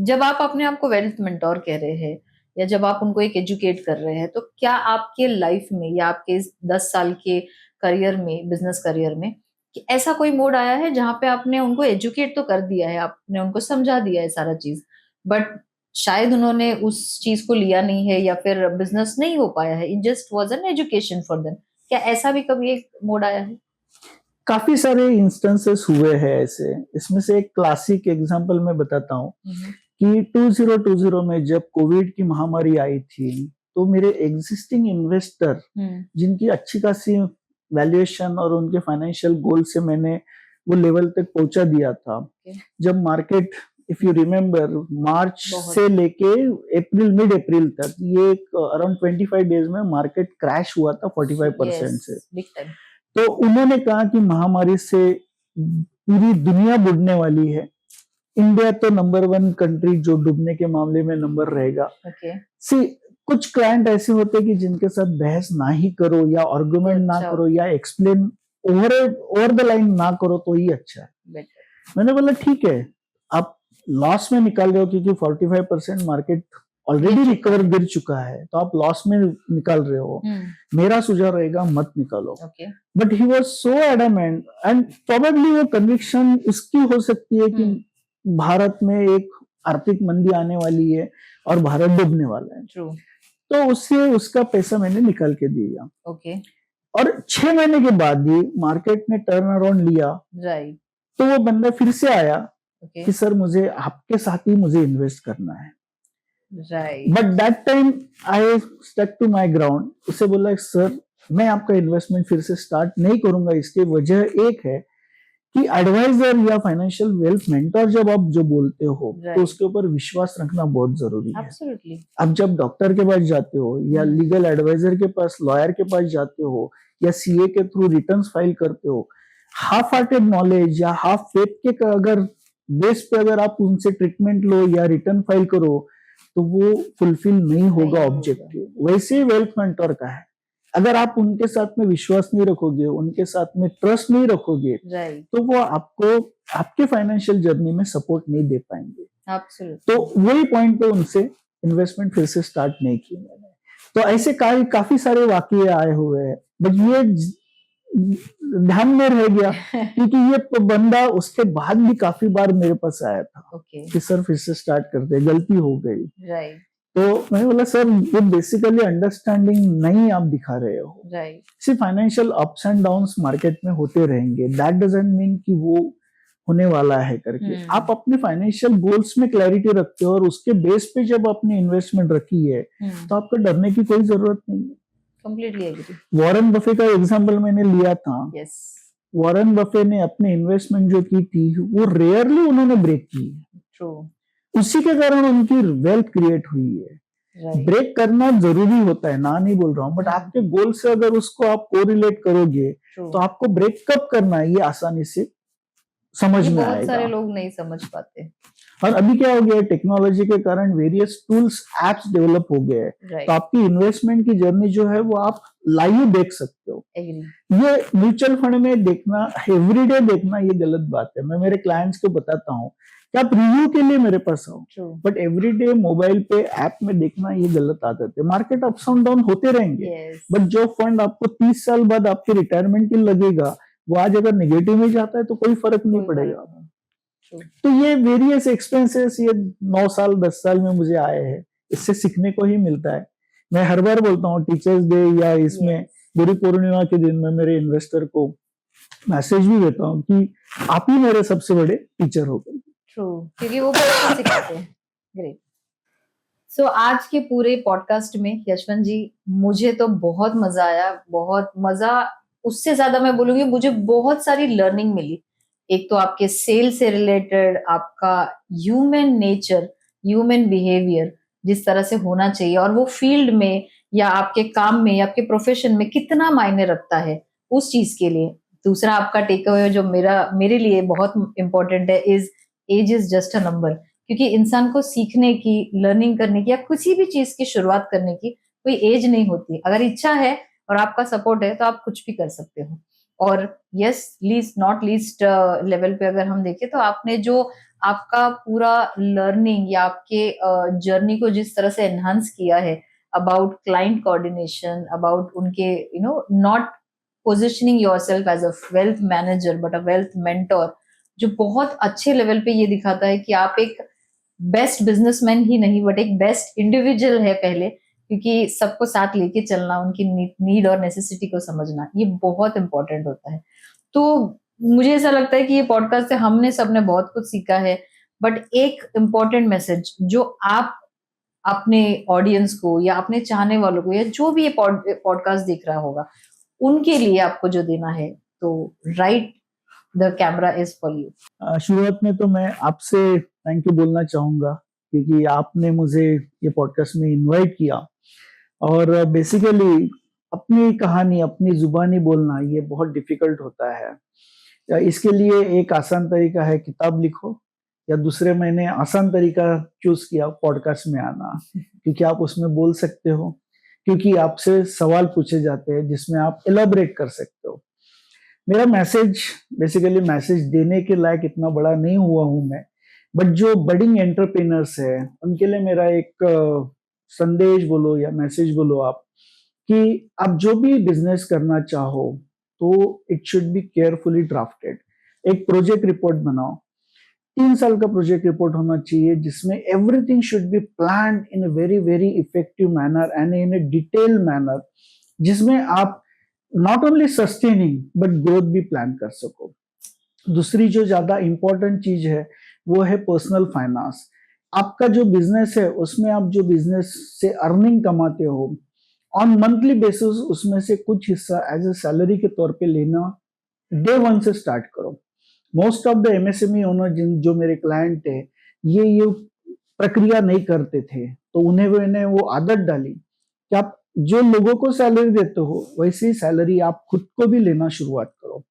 जब आप अपने आप को वेल्थ मेंटोर कह रहे हैं या जब आप उनको एक एजुकेट कर रहे हैं तो क्या आपके लाइफ में या आपके 10 साल के करियर में, बिजनेस करियर में, कि ऐसा कोई मोड आया है जहां पे आपने उनको एजुकेट तो कर दिया है, आपने उनको समझा दिया है सारा चीज, बट शायद उन्होंने उस चीज को लिया नहीं है या फिर बिजनेस नहीं हो पाया है, it just was an education for them, क्या ऐसा भी कभी एक मोड आया है? काफी सारे इंस्टेंसेस हुए हैं ऐसे। इसमें से एक क्लासिक एग्जांपल मैं बताता हूँ कि 2020 में जब कोविड की महामारी आई थी तो मेरे एग्जिस्टिंग इन्वेस्टर जिनकी अच्छी खासी वैल्यूएशन और उनके फाइनेंशियल गोल से मैंने वो लेवल तक पहुंचा दिया था, जब मार्केट इफ यू रिमेम्बर मार्च से लेके अप्रैल, मिड अप्रैल तक ये अराउंड 25 डेज में मार्केट क्रैश हुआ था 45% से। तो उन्होंने कहा कि महामारी से पूरी दुनिया बुडने वाली है, इंडिया तो नंबर 1 कंट्री जो डूबने के मामले में नंबर रहेगा। सी कुछ क्लाइंट ऐसे होते कि जिनके साथ बहस ना ही करो या आर्गुमेंट ना करो या एक्सप्लेन ओवर द लाइन ना करो तो ही अच्छा है। मैंने बोला ठीक है, आप लॉस में निकाल रहे हो क्योंकि 45% मार्केट ऑलरेडी रिकवर गिर चुका है तो आप लॉस में निकाल रहे हो, मेरा सुझाव रहेगा मत निकालो। But he was so adamant and probably वो कन्विक्शन उसकी हो सकती है कि भारत में एक आर्थिक मंदी आने वाली है और भारत डूबने वाला है। तो उससे उसका पैसा मैंने निकाल के दिया। और 6 महीने के बाद ही मार्केट ने टर्न अराउंड लिया। तो वो बंदा फिर से आया कि सर मुझे आपके साथ ही मुझे इन्वेस्ट करना है। But that time I stuck to my ground. उसे बोला सर मैं आपका इन्वेस्टमेंट फिर से स्टार्ट नहीं करूंगा। इसकी वजह एक है कि एडवाइजर या फाइनेंशियल वेल्थ मेंटर जब आप जो बोलते हो तो उसके ऊपर विश्वास रखना बहुत जरूरी है। अब जब डॉक्टर के पास जाते हो या लीगल एडवाइजर के पास, लॉयर के पास जाते हो या सीए के थ्रू रिटर्न्स फाइल करते हो, हाफ हार्टेड नॉलेज या हाफ फेथ के अगर बेस पे अगर आप उनसे ट्रीटमेंट लो या रिटर्न फाइल करो तो वो फुलफिल नहीं होगा ऑब्जेक्टिव। वैसे वेल्थ मेंटर का है अगर आप उनके साथ में विश्वास नहीं रखोगे, उनके साथ में ट्रस्ट नहीं रखोगे, राइट, तो वो आपको आपके फाइनेंशियल जर्नी में सपोर्ट नहीं दे पाएंगे। एब्सोल्युटली, तो वही पॉइंट पे उनसे इन्वेस्टमेंट फिर से स्टार्ट नहीं की मैंने। तो ऐसे काफी सारे वाकये आए हुए हैं, बट ये ध्यान में रह गया क्योंकि ये बंदा उसके बाद भी काफी बार मेरे पास आया था ओके, कि सर फिर से स्टार्ट करते, गलती हो गई। राइट, तो मैंने बोला सर ये बेसिकली अंडरस्टैंडिंग नहीं आप दिखा रहे हो। राइट, सिर्फ financial ups and downs market में होते रहेंगे, दैट डजंट मीन कि वो होने वाला है करके। आप अपने फाइनेंशियल गोल्स में क्लैरिटी रखते हो और उसके बेस पे जब आपने इन्वेस्टमेंट रखी है तो आपको डरने की कोई जरूरत नहीं है। कंप्लीटली एग्री, वॉरेन बफे का एग्जांपल मैंने लिया था। यस, वॉरेन बफे ने अपनी इन्वेस्टमेंट जो की थी वो रेयरली उन्होंने ब्रेक की है, ट्रू, उसी के कारण उनकी वेल्थ क्रिएट हुई है। राइट, ब्रेक करना जरूरी होता है, ना नहीं बोल रहा हूँ, बट आपके गोल से अगर उसको आप कोरिलेट करोगे ट्रू, तो आपको ब्रेक कब करना है ये आसानी से समझ ये में बहुत सारे आएगा। लोग नहीं समझ पाते, और अभी क्या हो गया है, टेक्नोलॉजी के कारण वेरियस टूल्स एप्स डेवलप हो गए हैं, तो राइट, आपकी इन्वेस्टमेंट की जर्नी जो है वो आप लाइव देख सकते हो। एग्री, ये म्यूचुअल फंड में देखना, एवरीडे देखना, ये गलत बात है। मैं मेरे क्लाइंट्स को बताता हूँ कि आप रिव्यू के लिए मेरे पास आओ, ट्रू, बट एवरीडे मोबाइल पे ऐप में देखना ये गलत आदत है। मार्केट अप्स एंड डाउन होते रहेंगे, यस, बट जो फंड आपको 30 साल बाद आपके रिटायरमेंट के लगेगा, वो आज अगर नेगेटिव में जाता है तो कोई फर्क नहीं पड़ेगा। ट्रू, तो ये वेरियस एक्सपेंसेस ये 9 साल 10 साल में मुझे आए हैं, इससे सीखने को ही मिलता है। मैं हर बार बोलता हूँ टीचर्स डे या इसमें यस, गुरु पूर्णिमा के दिन में मेरे इन्वेस्टर को मैसेज भी देता हूँ कि आप ही मेरे सबसे बड़े टीचर हो गए। ट्रू, क्योंकि वो बहुत कुछ सिखाते हैं, ग्रेट। सो आज के पूरे पॉडकास्ट में यशवंत जी, मुझे तो बहुत मजा आया, बहुत मजा, उससे ज्यादा मैं बोलूंगी मुझे बहुत सारी लर्निंग मिली। एक तो आपके सेल से रिलेटेड, आपका ह्यूमन नेचर, ह्यूमन बिहेवियर जिस तरह से होना चाहिए, और वो फील्ड में या आपके काम में या आपके प्रोफेशन में कितना मायने रखता है उस चीज के लिए। दूसरा आपका टेक अवे जो मेरे लिए बहुत इंपॉर्टेंट है, age is just a number, क्योंकि इंसान को सीखने की, लर्निंग करने की या किसी भी चीज की शुरुआत करने की कोई एज नहीं होती। अगर इच्छा है और आपका सपोर्ट है तो आप कुछ भी कर सकते हो। और yes, least not least level पे अगर हम देखें तो आपने जो आपका पूरा लर्निंग या आपके जर्नी को जिस तरह से एनहांस किया है अबाउट क्लाइंट कोऑर्डिनेशन, अबाउट उनके not positioning yourself as a wealth manager but a wealth mentor, जो बहुत अच्छे लेवल पे ये दिखाता है कि आप एक बेस्ट बिजनेसमैन ही नहीं बट एक बेस्ट इंडिविजुअल है पहले, क्योंकि सबको साथ लेके चलना, उनकी नीड और नेसेसिटी को समझना, ये बहुत इंपॉर्टेंट होता है। तो मुझे ऐसा लगता है कि ये पॉडकास्ट से हमने सबने बहुत कुछ सीखा है, बट एक इम्पोर्टेंट मैसेज जो आप अपने ऑडियंस को या अपने चाहने वालों को या जो भी ये पॉडकास्ट देख रहा होगा उनके लिए आपको जो देना है, तो right, the camera is for you. शुरुआत में तो मैं आपसे थैंक यू बोलना चाहूंगा क्योंकि आपने मुझे ये पॉडकास्ट में इनवाइट किया, और बेसिकली अपनी कहानी अपनी जुबानी बोलना ये बहुत डिफिकल्ट होता है। इसके लिए एक आसान तरीका है, किताब लिखो, या दूसरे मैंने आसान तरीका चूज किया पॉडकास्ट में आना, क्योंकि आप उसमें बोल सकते हो, क्योंकि आपसे सवाल पूछे जाते हैं जिसमें आप एलाबरेट कर सकते हो। मेरा मैसेज बेसिकली मैसेज देने के लायक इतना बड़ा नहीं हुआ हूं मैं, बट जो बडिंग एंटरप्रेन्योर्स है उनके लिए मेरा एक संदेश बोलो या मैसेज बोलो आप, कि आप जो भी बिजनेस करना चाहो तो it should be carefully drafted. एक प्रोजेक्ट रिपोर्ट बनाओ, 3 साल का प्रोजेक्ट रिपोर्ट होना चाहिए जिसमें everything should be planned in a very very effective manner and in a detail manner, जिसमें आप not only sustaining but growth भी प्लान कर सको। दूसरी जो ज्यादा इंपॉर्टेंट चीज है वो है पर्सनल फाइनेंस। आपका जो बिजनेस है उसमें आप जो बिजनेस से अर्निंग कमाते हो ऑन मंथली बेसिस उसमें से कुछ हिस्सा एज ए सैलरी के तौर पे लेना डे 1 से स्टार्ट करो। Most of the MSME owner जो मेरे क्लाइंट है ये प्रक्रिया नहीं करते थे, तो उन्हें वो आदत डाली कि आप जो लोगों को सैलरी देते हो वैसी सैलरी आप खुद को भी लेना शुरुआत करो।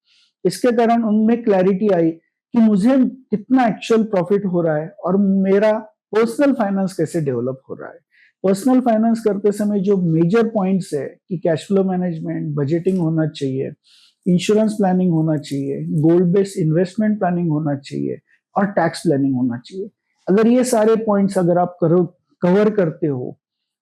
इसके कारण उनमें क्लैरिटी आई कि मुझे कितना एक्चुअल प्रॉफिट हो रहा है और मेरा पर्सनल फाइनेंस कैसे डेवलप हो रहा है। पर्सनल फाइनेंस करते समय जो मेजर पॉइंट्स है कि कैश फ्लो मैनेजमेंट, बजटिंग होना चाहिए, इंश्योरेंस प्लानिंग होना चाहिए, गोल्ड बेस्ड इन्वेस्टमेंट प्लानिंग होना चाहिए और टैक्स प्लानिंग होना चाहिए। अगर ये सारे पॉइंट्स अगर आप कवर करते हो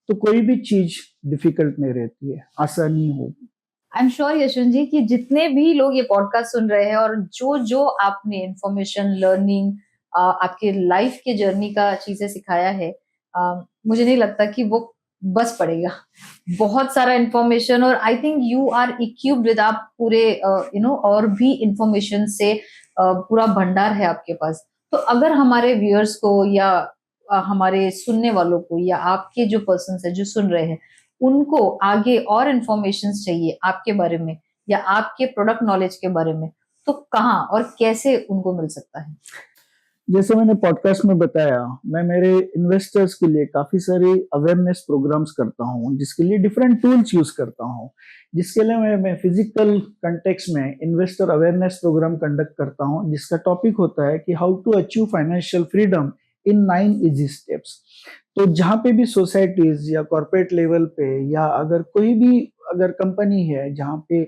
तो कोई भी चीज डिफिकल्ट नहीं रहती है, आसानी होगी। आई एम श्योर यशवंत जी कि जितने भी लोग ये पॉडकास्ट सुन रहे हैं और जो जो आपने इंफॉर्मेशन, लर्निंग, आपके लाइफ के जर्नी का चीजें सिखाया है, मुझे नहीं लगता कि वो बस पड़ेगा। बहुत सारा इंफॉर्मेशन और I think you are equipped with, आप पूरे और भी इंफॉर्मेशन से पूरा भंडार है आपके पास। तो अगर हमारे व्यूअर्स को या हमारे सुनने वालों को या आपके जो पर्सन है जो सुन रहे हैं, उनको आगे और इंफॉर्मेशन चाहिए आपके बारे में या आपके प्रोडक्ट नॉलेज के बारे में, तो कहाँ और कैसे उनको मिल सकता है? जैसे मैंने पॉडकास्ट में बताया, मैं मेरे इन्वेस्टर्स के लिए काफी सारे अवेयरनेस प्रोग्राम्स करता हूँ, जिसके लिए डिफरेंट टूल्स यूज करता हूँ। जिसके लिए मैं फिजिकल कंटेक्स्ट में इन्वेस्टर अवेयरनेस प्रोग्राम कंडक्ट करता हूँ, जिसका टॉपिक होता है कि how to achieve financial freedom in 9 easy steps. तो जहाँ पे भी सोसाइटीज या कॉर्पोरेट लेवल पे या अगर कोई भी अगर कंपनी है जहाँ पे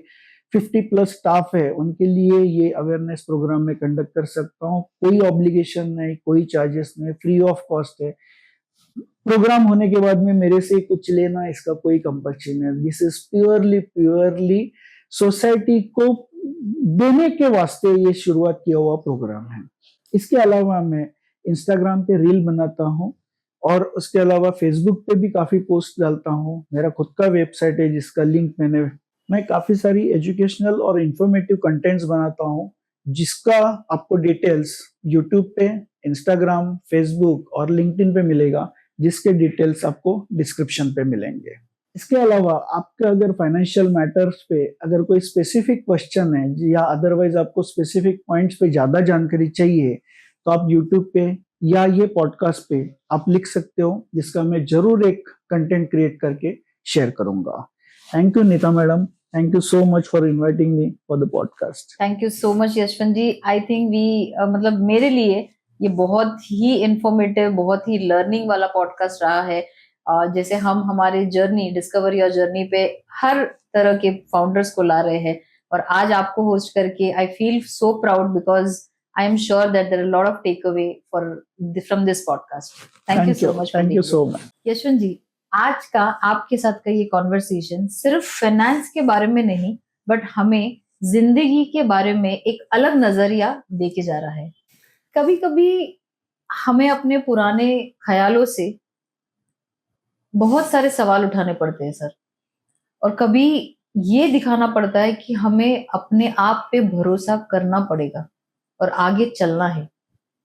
50+ स्टाफ है, उनके लिए ये अवेयरनेस प्रोग्राम में कंडक्ट कर सकता हूँ। कोई ऑब्लिगेशन नहीं, कोई चार्जेस नहीं, फ्री ऑफ कॉस्ट है। प्रोग्राम होने के बाद में मेरे से कुछ लेना इसका कोई कंपल्शन नहीं। दिस इज प्योरली सोसाइटी को देने के वास्ते ये शुरुआत किया हुआ प्रोग्राम है। इसके अलावा मैं इंस्टाग्राम पे रील बनाता हूँ और उसके अलावा फेसबुक पे भी काफी पोस्ट डालता हूँ। मेरा खुद का वेबसाइट है जिसका लिंक मैं काफी सारी एजुकेशनल और इंफॉर्मेटिव कंटेंट्स बनाता हूँ, जिसका आपको डिटेल्स यूट्यूब पे, इंस्टाग्राम, फेसबुक और लिंक्डइन पे मिलेगा, जिसके डिटेल्स आपको डिस्क्रिप्शन पे मिलेंगे। इसके अलावा आपका अगर फाइनेंशियल मैटर्स पे अगर कोई स्पेसिफिक क्वेश्चन है या अदरवाइज आपको स्पेसिफिक पॉइंट्स पे ज्यादा जानकारी चाहिए, तो आप यूट्यूब पे या ये पॉडकास्ट पे आप लिख सकते हो, जिसका मैं जरूर एक कंटेंट क्रिएट करके शेयर करूंगा। Thank you Neeta madam, thank you so much for inviting me for the podcast. Thank you so much Yashwant ji. I think मतलब मेरे लिए ये बहुत ही इंफॉर्मेटिव, बहुत ही लर्निंग वाला पॉडकास्ट रहा है। जैसे हम हमारे जर्नी, डिस्कवर योर जर्नी पे हर तरह के फाउंडर्स को ला रहे हैं, और आज आपको होस्ट करके I feel so proud because I am sure that there are a lot of takeaway from this podcast. Thank you so much. Thank you so much. Yashwant ji, आज का आपके साथ का ये कॉन्वर्सेशन सिर्फ फाइनेंस के बारे में नहीं, बट हमें जिंदगी के बारे में एक अलग नजरिया देके जा रहा है। कभी कभी हमें अपने पुराने ख्यालों से बहुत सारे सवाल उठाने पड़ते हैं सर, और कभी ये दिखाना पड़ता है कि हमें अपने आप पे भरोसा करना पड़ेगा और आगे चलना है।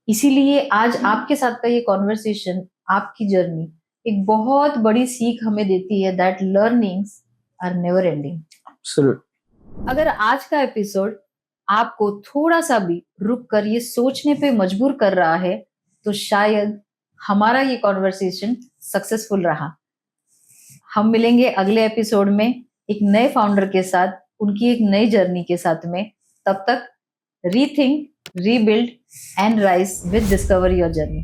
इसीलिए आज आपके साथ का ये कॉन्वर्सेशन, आपकी जर्नी एक बहुत बड़ी सीख हमें देती है that learnings are never ending. अगर आज का एपिसोड आपको थोड़ा सा भी रुक कर ये सोचने पे मजबूर कर रहा है, तो शायद हमारा ये कॉन्वर्सेशन सक्सेसफुल रहा। हम मिलेंगे अगले एपिसोड में एक नए फाउंडर के साथ, उनकी एक नई जर्नी के साथ में। तब तक rethink, rebuild and rise with Discover Your Journey.